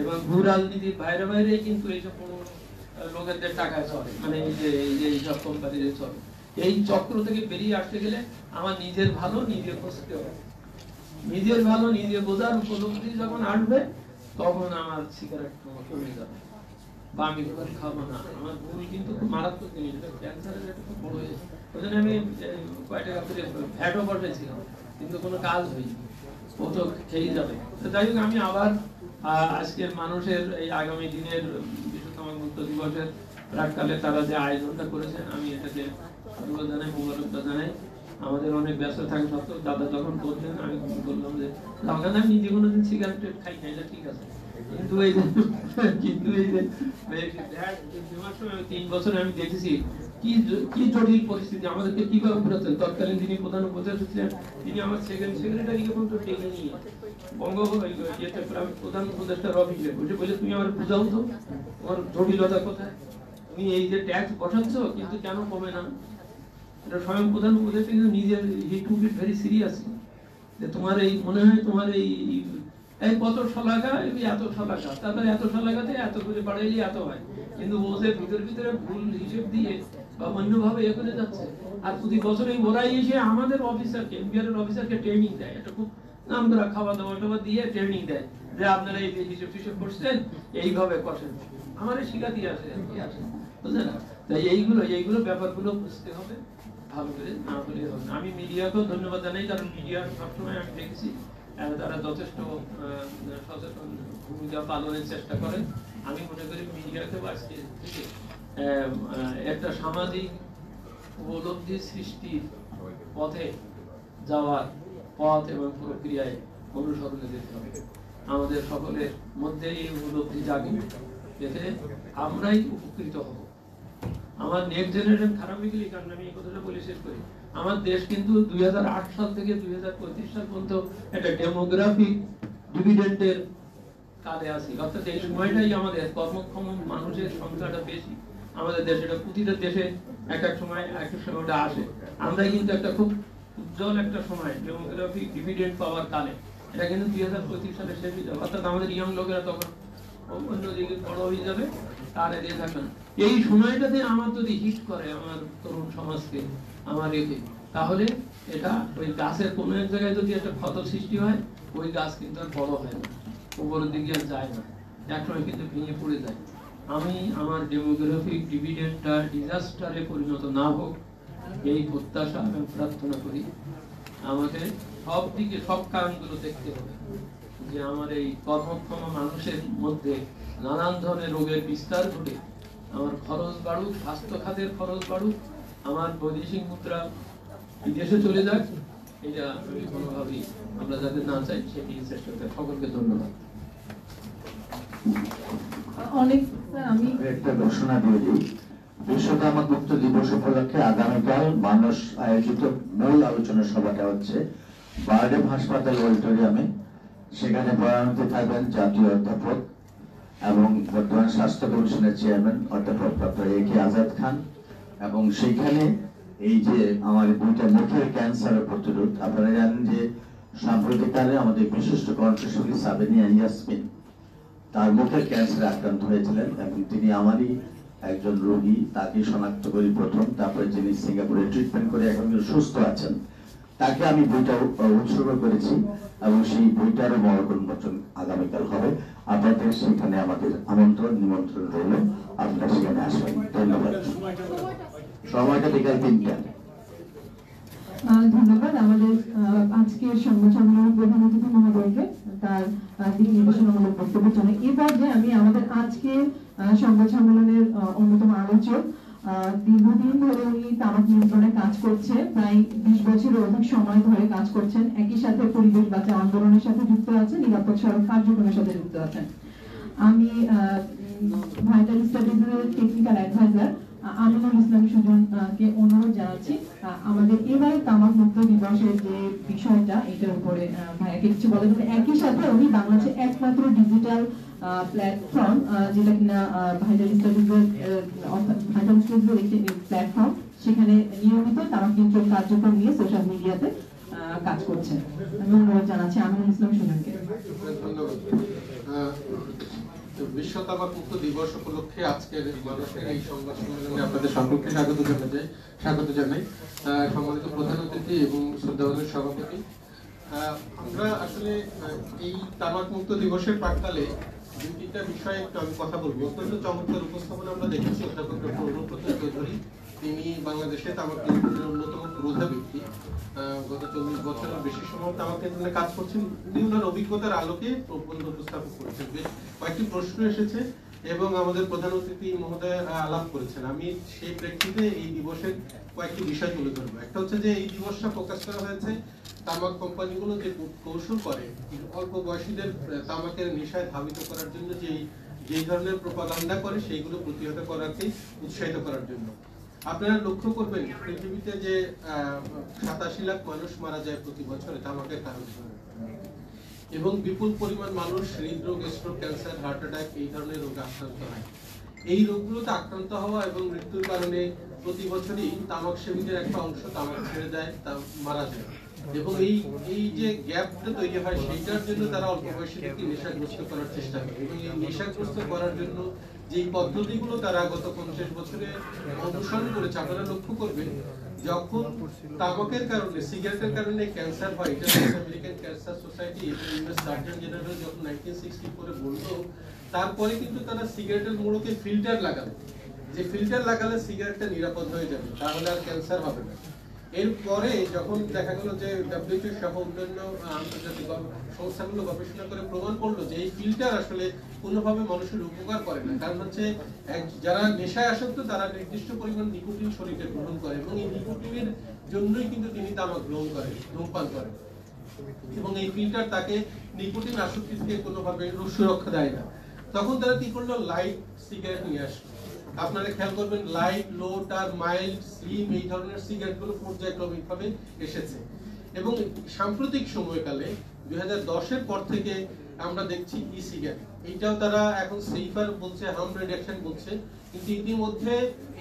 এবং ভূ রাজনীতির ভাইরে কিন্তু এইসব বড় লোকেদের টাকায় চলে, মানে এই যে এইসব কোম্পানিতে চলে। এই চক্র থেকে বেরিয়ে আসতে গেলে আমার নিজের ভালো নিজে বুঝতে হবে, নিজের ভালো নিজে বোঝার উপলব্ধি যখন আসবে তখন আমার সিগারেট কমে যাবে বা আমি খাবো না। আমার ভুল কিন্তু খুব মারাত্মক জিনিস, ক্যান্সারের একটা খুব বড় হয়েছে। ওই জন্য আমি কয়েক টাকা করে ফ্যাটও বসাইছিলাম, কিন্তু কোনো কাজ হয়নি, ও তো খেয়ে যাবে। তো যাই হোক, আমি আবার আজকের মানুষের এই আগামী দিনের বিশ্ব তামাক মুক্ত দিবসের প্রাককালে তারা যে আয়োজনটা করেছেন, আমি এটাকে ধন্যবাদ জানাই, মোবারকবাদ জানাই। আমাদের অনেক ব্যস্ত থাকে সত্ত্বেও দাদা যখন বললেন, আমি বললাম যে আমাকে আমি নিজে কোনোদিন সিগারেট খাই না, এটা ঠিক আছে, কিন্তু এই যে 3 বছরে আমি দেখেছি কি জটিল পরিস্থিতি, আমাদেরকে কিভাবে ঘুরাচ্ছেন। তৎকালীন যিনি প্রধান উপদেষ্টা ছিলেন, তিনি আমার সেক্রেটারিকে পর্যন্ত টেনে নিয়ে প্রধান উপদেষ্টার অফিসে বসে বলে, তুমি আমার বুঝাও তো তোমার জটিলতা কোথায়, তুমি এই যে ট্যাক্স বসাচ্ছ কিন্তু কেন কমে না। এটা স্বয়ং প্রধান উপদেষ্টা কিন্তু নিজের হি টুক ইট ভেরি সিরিয়াস, যে তোমার এই মনে হয় তোমার এই কত শলাকা এত শলাকা, তারপরে এত শলাকাতে এত করে বাড়াইলে এত হয়, কিন্তু ও যে ভিতরে ভুল হিসেব দিয়ে বা অন্যভাবে এ করে যাচ্ছে। আর প্রতি বছরই ওরাই এসে আমাদের অফিসারকে, এমবিআর অফিসারকে ট্রেনিং দেয়, এটা খুব নাম করা খাওয়া দাওয়া দিয়ে ট্রেনিং দেয় যে আপনারা এই যে হিসেব করছেন এইভাবে করেন, আমাদের শিখা দিয়ে আসে বুঝলেন না। তাই এইগুলো ব্যাপারগুলো বুঝতে হবে ভালো করে, না হলে হবে না। আমি মিডিয়াকেও ধন্যবাদ জানাই, কারণ মিডিয়া সবসময় আমি দেখেছি তারা যথেষ্ট সচেতন ভূমিকা পালনের চেষ্টা করে। আমি মনে করি মিডিয়াকেও আজকে একটা সামাজিক উপলব্ধি সৃষ্টির পথে যাওয়ার পথ এবং প্রক্রিয়ায় অনুসরণে যেতে হবে। আমাদের সকলের মধ্যে এই উপলব্ধি জাগবে, এতে আমরাই উপকৃত হব। আমার নেক্সট জেনারেশন খারাপ হয়ে গেলে, কারণ আমি এই কথাটা বলে শেষ করি, আমার দেশ কিন্তু 2008 সাল থেকে 2035 সাল পর্যন্ত একটা ডেমোগ্রাফিক ডিভিডেন্ডের কালে আছে, অর্থাৎ এই সময়টাই আমাদের কর্মক্ষম মানুষের সংখ্যাটা বেশি, আমাদের দেশে, এটা প্রতিটা দেশে এক এক সময় ওটা আসে। আমরা কিন্তু একটা খুব উজ্জ্বল একটা সময় ডেমোগ্রাফিক ডিভিডেন্ড পাওয়ার কালে, এটা কিন্তু 2025 সালে শেষ হয়ে যাবে, অর্থাৎ আমাদের ইয়াং লোকেরা তখন অন্যদিকে বড় হয়ে যাবে, তার এদিকে থাকবে না। এই সময়টাতে আমার যদি হিট করে আমার তরুণ সমাজকে, আমার এতে, তাহলে এটা ওই গাছের কোনো এক জায়গায় যদি একটা ক্ষত সৃষ্টি হয়, ওই গাছ কিন্তু আর বড় হয় না, উপরের দিকে আর যায় না, একসময় কিন্তু ভেঙে পড়ে যায়। আমি আমার ডেমোগ্রাফিক ডিভিডেন্ডটা ডিজাস্টারে পরিণত না হোক, এই প্রত্যাশা আমি প্রার্থনা করি। আমাকে সব দিকে সব কারণগুলো দেখতে হবে, যে আমার এই কর্মক্ষম মানুষের মধ্যে নানান ধরনের রোগের বিস্তার ঘটে, আমার খরচ বাড়ুক, স্বাস্থ্য খাতের খরচ বাড়ুক, আমার বৈদেশিক মুদ্রা বিদেশে চলে যাক, এটা আমি কোনোভাবেই আমরা যাতে না চাই সেটি চেষ্টা করি। সকলকে ধন্যবাদ। অনেক আমি একটা ঘোষণা দিয়ে দিই, বিশ্ব তামাক মুক্ত দিবস উপলক্ষে আগামীকাল মানুষ আয়োজিত মূল আলোচনা সভাটা হচ্ছে বারডেম হাসপাতাল অডিটোরিয়ামে। সেখানে বয়ানতে থাকবেন জাতীয় অধ্যাপক এবং বর্তমান স্বাস্থ্য কমিশনের চেয়ারম্যান অধ্যাপক ডক্টর এ কে আজাদ খান, এবং সেইখানে এই যে আমার দুইটা মুখের ক্যান্সারের প্রতিরোধ, আপনারা জানেন যে সাম্প্রতিককালে আমাদের বিশিষ্ট কণ্ঠশিল্পী সাবেনিয়া ইয়াসমিন তার মুখের ক্যান্সারে আক্রান্ত হয়েছিলেন, এবং তিনি আমারই একজন রোগী, তাকে শনাক্ত করি প্রথম, তারপরে যিনি সিঙ্গাপুরে ট্রিটমেন্ট করে এখন সুস্থ আছেন, তাকে আমি বইটা উৎসর্গ করেছি, এবং সেই বইটারও মহরত উন্মোচন আগামীকাল হবে। আপনাদের সেখানে আমাদের নিমন্ত্রণ রইল, আপনারা সেখানে আসবেন। ধন্যবাদ। সময়টা বিকাল 3টা। ধন্যবাদ আমাদের আজকের সংবাদ সম্মেলনের প্রধান অতিথি মহোদয়কে তার দিক নির্দেশনামূলক বক্তব্যের জন্য। এই পর্যায়ে আমি আমাদের আজকের সংবাদ সম্মেলনের অন্যতম আলোচক, দীর্ঘদিন ধরে উনি তামাক নিয়ন্ত্রণে কাজ করছে, প্রায় 20 বছরের অধিক সময় ধরে কাজ করছেন, একই সাথে পরিবেশ বাঁচাও আন্দোলনের সাথে যুক্ত আছেন, নিরাপদ সড়ক কার্যক্রমের সাথে যুক্ত আছেন। আমি vital স্টাডিজের technical adviser Aminul Islam সুজনকে অনুরোধ জানাচ্ছি আমাদের এবারে তামাক মুক্ত দিবসের যে বিষয়টা এটার উপরে ভাইয়াকে কিছু বলে দেবেন। একই সাথে উনি বাংলাদেশের একমাত্র ডিজিটাল প্ল্যাটফর্ম, যেটা কিনা ভাইটাল স্টাডিজের একটি প্ল্যাটফর্ম, সেখানে নিয়মিত তামাক নিয়ন্ত্রণ কার্যক্রম নিয়ে সোশ্যাল মিডিয়াতে কাজ করছেন। আমি অনুরোধ জানাচ্ছি আমিনুল ইসলাম সুজনকে। ধন্যবাদ। বিশ্ব তামাক মুক্ত দিবস উপলক্ষে আজকের মানুষের এই সংবাদ সম্মেলনে আপনাদের সকলকে স্বাগত জানাই। সম্মানিত প্রধান অতিথি এবং শ্রদ্ধাভাজন সভাপতি, আমরা আসলে এই তামাক মুক্ত দিবসের প্রাক্কালে দুই তিনটা বিষয়ে একটু আমি কথা বলবো। অত্যন্ত চমৎকার উপস্থাপনা আমরা দেখেছি অধ্যাপক ডক্টর অনুব্রত চৌধুরী, তিনি বাংলাদেশে তামাক নিয়ন্ত্রণের অন্যতম প্রধান ব্যক্তি, গত 40 বছরের বেশি সময় তামাক নিয়ন্ত্রণে কাজ করছেন। তিনি ওনার অভিজ্ঞতার আলোকে প্রবন্ধ উপস্থাপন করেছেন। বেশ কয়েকটি প্রশ্ন এসেছে এবং আমাদের প্রধান অতিথি মহোদয় আলাপ করেছেন। আমি সেই প্রেক্ষিতে এই দিবসের কয়েকটি বিষয় তুলে ধরবো। একটা হচ্ছে যে এই দিবসটা প্রকাশ করা হয়েছে তামাক কোম্পানিগুলো যে কৌশল করে অল্প বয়সীদের তামাকের নেশায় ধাবিত করার জন্য, যে ধরনের প্রোপাগান্ডা করে সেইগুলো প্রতিহত করাকে উৎসাহিত করার জন্য। আপনারা লক্ষ্য করবেন পৃথিবীতে যে 87 লাখ মানুষ মারা যায় প্রতি বছরে তামাকের কারণে, এবং বিপুল পরিমাণ মানুষ হৃদরোগ, স্ট্রোক, ক্যান্সার, হার্ট অ্যাটাক এই ধরনের রোগে আক্রান্ত হয়। এই রোগগুলোতে আক্রান্ত হওয়া এবং মৃত্যুর কারণে প্রতি বছরই তামাক সেবীদের একটা অংশ তামাক ছেড়ে দেয়, তা মারা যায়। এবং এই যে গ্যাপটা তৈরি হয় সেইটার জন্য তারা অল্প বয়সীদেরকে নেশাগ্রস্ত করার চেষ্টা করে, এবং এই নেশাগ্রস্ত করার জন্য যে পদ্ধতিগুলো তারা গত 50 বছরে অনুসরণ করেছে, আপনারা লক্ষ্য করবেন যখন তামাকের কারণে, সিগারেটের কারণে ক্যান্সার হয়, এটা আমেরিকান ক্যান্সার সোসাইটি এবং ইউএস সার্জন জেনারেল যখন 1964 বললো, তারপরে কিন্তু তারা সিগারেটের মোড়কে ফিল্টার লাগালো, যে ফিল্টার লাগালে সিগারেটটা নিরাপদ হয়ে যাবে, তাহলে আর ক্যান্সার হবে না। এরপরে যখন দেখা গেল যে WHO সহ অন্যান্য আন্তর্জাতিক সংস্থাগুলো গবেষণা করে প্রমাণ করলো যে এই ফিল্টার আসলে কোনোভাবে মানুষের উপকার করে না, কারণ হচ্ছে যারা নেশায় আসক্ত তারা নির্দিষ্ট পরিমাণ নিকোটিন শরীরে গ্রহণ করে, এবং এই নিকোটিনের জন্যই কিন্তু তিনি তামাক গ্রহণ করে, ধূমপান করে, এবং এই ফিল্টার তাকে নিকোটিন আসক্তি থেকে কোনোভাবে সুরক্ষা দেয় না। তখন তারা কি করলো, লাইট সিগারেট নিয়ে আসলো। আপনারা খেয়াল করবেন লাইট, লোট আর মাইল্ড, স্লিম এই ধরনের সিগারেট গুলো পর্যায়ক্রমিকভাবে এসেছে, এবং সাম্প্রতিক সময়কালে 2010-এর পর থেকে আমরা দেখছি ই সিগারেট, এইটাও তারা এখন সেফার বলছে, হার্ম রিডাকশন বলছে, কিন্তু ইতিমধ্যে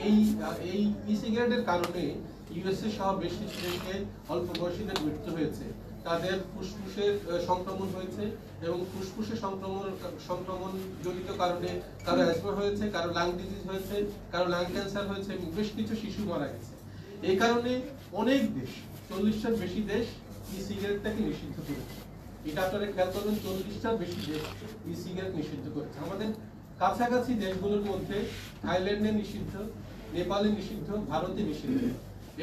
এই ই সিগারেটের কারণে ইউএসএ সহ বেশ কিছু দেশে অল্প বয়সীদের মৃত্যু হয়েছে, তাদের ফুসফুসের সংক্রমণ হয়েছে এবং ফুসফুসের সংক্রমণ জনিত কারণে কারো অ্যাজমা হয়েছে, কারো লাং ডিজিজ হয়েছে, কারো লাং ক্যান্সার হয়েছে এবং বেশ কিছু শিশু মারা গেছে। এই কারণে অনেক দেশ, 40টার বেশি দেশ ই সিগারেটটাকে নিষিদ্ধ করেছে। এটা আপনারা খেয়াল করবেন, 40টার বেশি দেশ ই সিগারেট নিষিদ্ধ করেছে। আমাদের কাছাকাছি দেশগুলোর মধ্যে থাইল্যান্ডে নিষিদ্ধ, নেপালে নিষিদ্ধ, ভারতে নিষিদ্ধ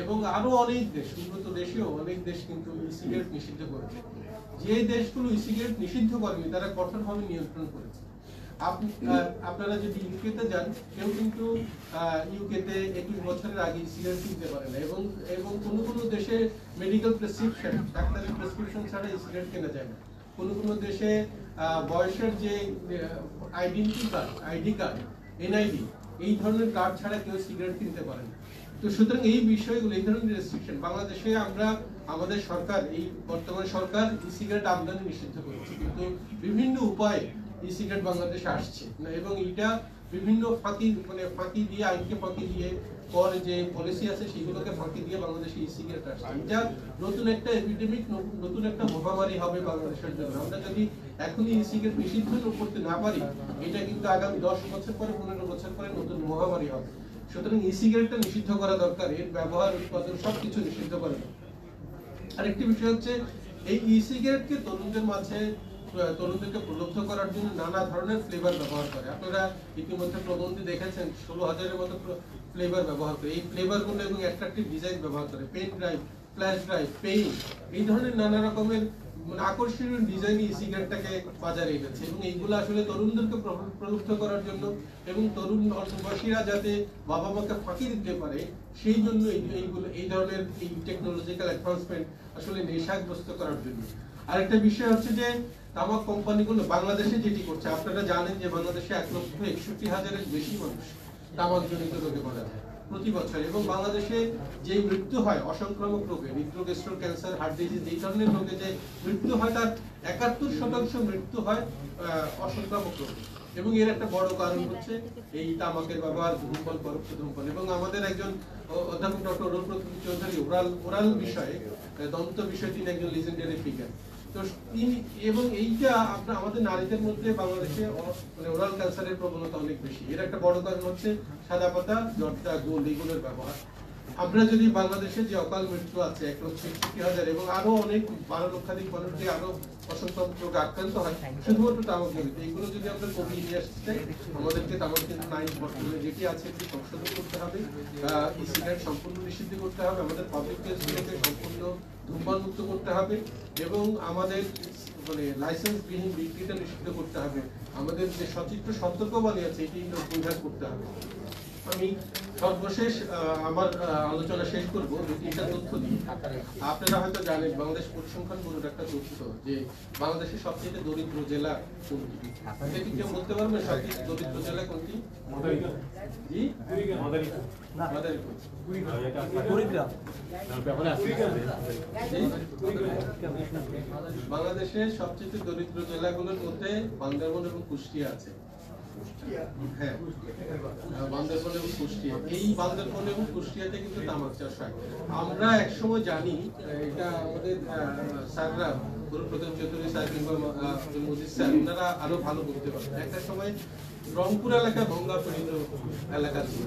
এবং আরো অনেক দেশ, উন্নত দেশেও অনেক দেশ কিন্তু ই সিগারেট নিষিদ্ধ করেছে। যে দেশগুলো ই সিগারেট নিষিদ্ধ করেনি তারা কঠোরভাবে নিয়ন্ত্রণ করেছে। আপনারা যদি ইউকেতে যান, কেউ কিন্তু ইউকেতে 21 বছরের আগে সিগারেট কিনতে পারে না এবং কোনো দেশে মেডিকেল প্রেসক্রিপশন, ডাক্তারের প্রেসক্রিপশন ছাড়া সিগারেট কেনা যায় না। কোনো দেশে বয়সের যে identity card, ID card, NID, এই ধরনের কার্ড ছাড়া কেউ সিগারেট কিনতে পারে না। তো সুতরাং এই বিষয়গুলো, এই ধরনের রেস্ট্রিকশন বাংলাদেশে আমাদের সরকার, এই বর্তমান সরকার ই সিগারেট আমদানি নিষিদ্ধ করেছে, কিন্তু বিভিন্ন উপায়ে ই সিগারেট বাংলাদেশে আসছে এবং এটা বিভিন্ন ফাঁকি দিয়ে, আইনকে ফাঁকি দিয়ে, পর যে পলিসি আছে সেগুলোকে ফাঁকি দিয়ে বাংলাদেশে ই সিগারেট আসছে। এটা নতুন একটা এপিডেমিক, নতুন একটা মহামারী হবে বাংলাদেশের জন্য। আমরা যদি এখনই ই সিগারেট নিষিদ্ধ করতে না পারি, এটা কিন্তু আগামী 10 বছর পরে, 15 বছর পরে নতুন মহামারী হবে। সুতরাং ই সিগারেটটা নিষিদ্ধ করা দরকার, এর ব্যবহার, উৎপাদন সবকিছু নিষিদ্ধ করা দরকার। আরেকটি বিষয় হচ্ছে এই ই সিগারেটকে তরুণদেরকে প্রলুব্ধ করার জন্য নানা ধরনের ফ্লেভার ব্যবহার করে। আপনারা ইতিমধ্যে প্রবন্ধে দেখেছেন 16,000-এর মতো ফ্লেভার ব্যবহার করে। এই ফ্লেভারগুলো এবং অ্যাট্রাকটিভ ডিজাইন ব্যবহার করে, পেন ড্রাইভ, ফ্ল্যাশ ড্রাইভ, পেইন, এই ধরনের নানা রকমের আকর্ষণীয় ডিজাইন ই সিগারেটটাকে বাজারে এনেছে এবং এইগুলো আসলে তরুণদেরকে প্রলুব্ধ করার জন্য এবং তরুণ অল্পবয়সীরা যাতে বাবা মাকে ফাঁকি দিতে পারে সেই জন্য এই ধরনের এই টেকনোলজিক্যাল অ্যাডভান্সমেন্ট আসলে নেশাগ্রস্ত করার জন্য। আরেকটা বিষয় হচ্ছে যে তামাক কোম্পানিগুলো বাংলাদেশে যেটি করছে, আপনারা জানেন যে বাংলাদেশে 1,61,000-এর বেশি মানুষ তামাক জনিত রোগে মারা যায় প্রতি বছর এবং বাংলাদেশে যে মৃত্যু হয় অসংক্রামক রোগে, হৃদরোগ, স্ট্রোক, ক্যান্সার, হার্ট ডিজিজ, এই ধরনের রোগে যে মৃত্যু হয় তার 71% মৃত্যু হয় অসংক্রামক রোগে এবং এর একটা বড় কারণ হচ্ছে এই তামাকের ব্যবহার, ধূমপান, পরোক্ষ ধূমপান। এবং আমাদের একজন অধ্যাপক ডক্টর অরুণ প্রতিম চৌধুরী ওরাল বিষয়ে, দন্ত বিষয়ে তিনি একজন লিজেন্ডারি ফিগার। তো এবং এইটা আমাদের নারীদের মধ্যে বাংলাদেশে ওরাল ক্যান্সারের প্রবণতা অনেক বেশি। এর একটা বড় কারণ হচ্ছে সাদা পাতা, জর্দা, গোল, এগুলোর ব্যবহার। আমরা যদি বাংলাদেশে যে অকাল মৃত্যু আছে 1,61,000 এবং আরো অনেক 12 লক্ষাধিক মানুষ যে আরো অসংক্রামক রোগে আক্রান্ত হয় শুধুমাত্র তামাক জনিত, এইগুলো যদি আমরা কমিয়ে নিয়ে আসতে চাই, আমাদেরকে তামাক নিয়ন্ত্রণ আইন বর্তমানে যেটি আছে এটি সংশোধন করতে হবে, ই সিগারেট সম্পূর্ণ নিষিদ্ধ করতে হবে, আমাদের পাবলিক প্লেসগুলোকে সম্পূর্ণ ধূমপান মুক্ত করতে হবে এবং আমাদের লাইসেন্সবিহীন বিক্রিটা নিষিদ্ধ করতে হবে। আমাদের যে সচিত্র সতর্কবাণী আছে এটি পুনরায় করতে হবে। আমি সর্বশেষ আমার আলোচনা শেষ করব 2-3টা তথ্য দিয়ে। আপনারা হয়তো জানেন বাংলাদেশ পরিসংখ্যান ব্যুরোর একটা তথ্য যে বাংলাদেশের সবচেয়ে দরিদ্র জেলা কোনটি? এটা কি কেউ বলতে পারবে সবচেয়ে দরিদ্র জেলা কোনটি? জি, বাংলাদেশের সবচেয়ে দরিদ্র জেলাগুলোর মধ্যে বান্দরবান এবং কুষ্টিয়া আছে। হ্যাঁ, বান্দরবান এবং কুষ্টিয়া, এই বান্দরবান এবং কুষ্টিয়াতে কিন্তু তামাক চাষ হয়। আমরা একসময় জানি, এটা আমাদের স্যাররা, প্রথম চৌধুরী স্যার কিংবা মজিদ স্যার, ওনারা আরো ভালো বলতে পারেন। একটা সময় রংপুর এলাকা মঙ্গা পীড়িত এলাকা ছিল,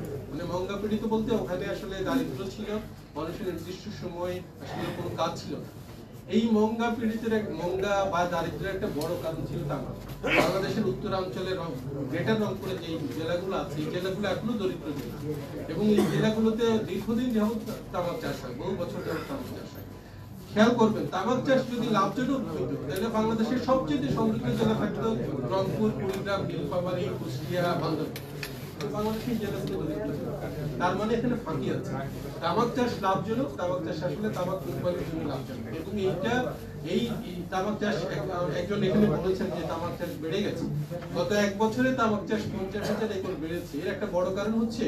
মঙ্গা পীড়িত বলতে ওখানে আসলে দারিদ্র ছিল, মানুষের নির্দিষ্ট সময় আসলে কোনো কাজ ছিল না। এই মঙ্গা পীড়িতের মঙ্গা বা দারিদ্রের একটা বড় কারণ ছিল তামাক। বাংলাদেশের উত্তরাঞ্চলের গ্রেটার রংপুরে যে জেলাগুলো আছে এই জেলাগুলো এখনো দরিদ্র জেলা এবং এই জেলাগুলোতে দীর্ঘদিন যাবত তামাক চাষ হয়, বহু বছর যাবত তামাক চাষ হয়। খেয়াল করবেন, তামাক চাষ যদি লাভজনক হইত তাহলে বাংলাদেশের সবচেয়ে সমৃদ্ধ জেলা থাকতো রংপুর, কুড়িগ্রাম, নীলফামারী, কুষ্টিয়া, বান্দরবান। বাংলাদেশের জেলাগুলো দরিদ্র জেলা, তার মানে এখানে ফাঁকি আছে। তামাক চাষ লাভজনক, তামাক চাষ আসলে তামাক উৎপাদনের জন্য লাভজনক এবং এই তামাক চাষ, একজন এখানে বলেছেন যে তামাক চাষ বেড়ে গেছে। গত 1 বছরে তামাক চাষ 50,000 একর বেড়েছে। এর একটা বড় কারণ হচ্ছে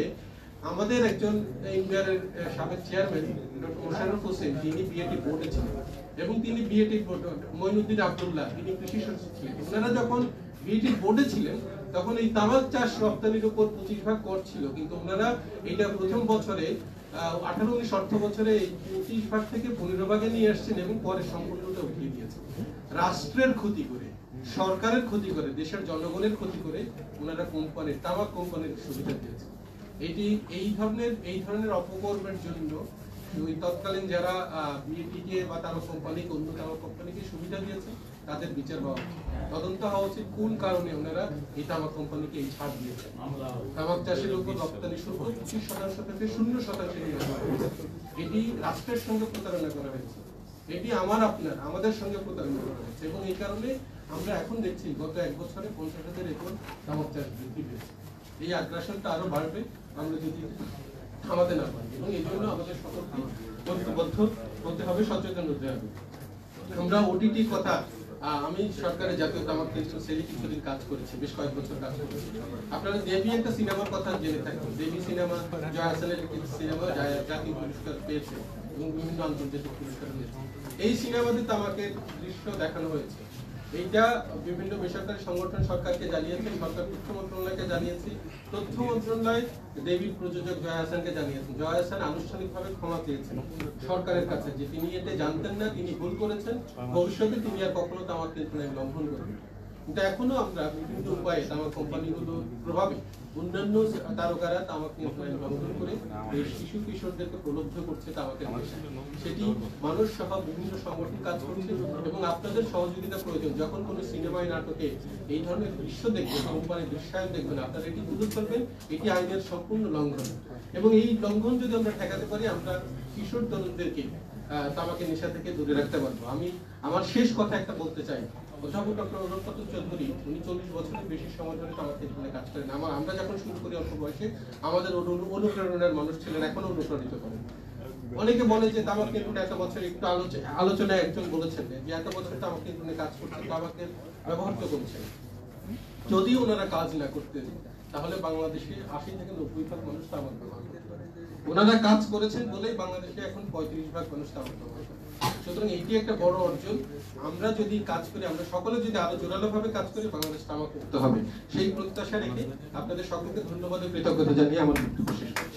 আমাদের একজন ইন্ডিয়ার সাবেক চেয়ারম্যান ডক্টর মোশাররফ হোসেন, তিনি বিএটি বোর্ডে ছিলেন এবং তিনি বিএটি মঈনুদ্দিন আব্দুল্লাহ, তিনি কৃষি সচিব ছিলেন। ওনারা যখন বিএটি বোর্ডে ছিলেন তখন এই তামাক চাষ রপ্তানির উপর 25% কর ছিল, কিন্তু ওনারা এটা প্রথম বছরে 18-19 অর্থ বছরে 25% থেকে 15% নিয়ে আসছেন এবং পরে সম্পূর্ণটা উঠিয়ে দিয়েছেন। রাষ্ট্রের ক্ষতি করে, সরকারের ক্ষতি করে, দেশের জনগণের ক্ষতি করে ওনারা কোম্পানির, তামাক কোম্পানির সুবিধা দিয়েছে। এই ধরনের অপকর্মের জন্য ওই তৎকালীন যারা বিএটিকে বা তামাক কোম্পানিকে, অন্য তামাক কোম্পানিকে সুবিধা দিয়েছে তাদের বিচার হওয়া উচিত, তদন্ত হওয়া উচিত কোন কারণে ওনারা এই তামাক কোম্পানিকে এই ছাড় দিয়েছে। তামাক চাষের উপর রপ্তানি শুল্ক 25% থেকে 0% নিয়ে আসা হয়েছে। এটি রাষ্ট্রের সঙ্গে প্রতারণা করা হয়েছে, এটি আমাদের সঙ্গে প্রতারণা করা হয়েছে, এবং এই কারণে আমরা এখন দেখছি গত 1 বছরে 50,000 একর তামাক চাষ বৃদ্ধি পেয়েছে। এই আগ্রাসনটা আরো বাড়বে আমরা যদি থামাতে না পারি, এবং এই জন্য আমাদের সকলকে ঐক্যবদ্ধ হতে হবে, সচেতন হতে হবে। আমরা ওটিটি কথা, আমি সরকারের জাতীয় তামাক সেলে কিছুদিন কাজ করেছি, বেশ কয়েক বছর কাজ করেছি। আপনারা দেবী একটা সিনেমার কথা জেনে থাকবেন। দেবী সিনেমা জয়া হাসানের একটি সিনেমা, জাতীয় পুরস্কার পেয়েছে এবং বিভিন্ন আন্তর্জাতিক পুরস্কার পেয়েছে। এই সিনেমাতে তামাকের দৃশ্য দেখানো হয়েছে। এইটা বিভিন্ন বেসরকারি সংগঠন সরকারকে জানিয়েছে, সরকার তথ্য মন্ত্রণালয়কে জানিয়েছে, তথ্য মন্ত্রণালয় দেবীর প্রযোজক জয়া হাসানকে জানিয়েছেন। জয়া হাসান আনুষ্ঠানিকভাবে ক্ষমা চেয়েছেন সরকারের কাছে যে তিনি এটা জানতেন না, তিনি ভুল করেছেন, ভবিষ্যতে তিনি আর কখনো তামাক নিয়ন্ত্রণ আইন লঙ্ঘন করবেন। কিন্তু এখনো আমরা বিভিন্ন উপায়ে তামাক কোম্পানিগুলোর প্রভাবে অন্যান্য তারকারা তামাক নিয়ন্ত্রণ আইন লঙ্ঘন করে এই শিশু কিশোরদেরকে প্রলুব্ধ করছে তামাকের নেশায়। সেটি মানুষ সহ বিভিন্ন সংগঠন কাজ করছে, এবং আপনাদের সহযোগিতা প্রয়োজন। যখন কোনো সিনেমায়, নাটকে এই ধরনের দৃশ্য দেখবেন, কোম্পানির দৃশ্যায়ন দেখবেন, আপনারা এটি তুলে ধরবেন, এটি আইনের সম্পূর্ণ লঙ্ঘন। এবং এই লঙ্ঘন যদি আমরা ঠেকাতে পারি, আমরা কিশোর তরুণদেরকে তামাকের নেশা থেকে দূরে রাখতে পারবো। আমি আমার শেষ কথা একটা বলতে চাই। অধ্যাপক ডক্টর অনুব্রত চৌধুরী, উনি 40 বছরের বেশি সময় ধরে তামাক নিয়ন্ত্রণে কাজ করেন। আমরা যখন শুরু করি অল্প বয়সে, আমাদের অনুপ্রেরণার মানুষ ছিলেন, এখনো অনুপ্রাণিত করেন। অনেকে বলে যে তামাক নিয়ন্ত্রণে এত বছর, একটু আলোচনায় একজন বলেছেন যে এত বছর তামাক নিয়ন্ত্রণে কাজ করছেন, তামাকের ব্যবহার তো করছেন। যদি ওনারা কাজ না করতেন তাহলে বাংলাদেশে 80 থেকে 90% মানুষ তামাক ব্যবহার করতে পারে। ওনারা কাজ করেছেন বলেই বাংলাদেশে এখন 35% মানুষ তামাক ব্যবহার করে। সুতরাং এটি একটা বড় অর্জন। আমরা যদি কাজ করি, আমরা সকলে যদি আরো জোরালো ভাবে কাজ করি, বাংলাদেশ তামাক মুক্ত হবে। সেই প্রত্যাশা রেখে আপনাদের সকলকে ধন্যবাদ ও কৃতজ্ঞতা জানিয়ে আমার বক্তব্য শেষ করছি।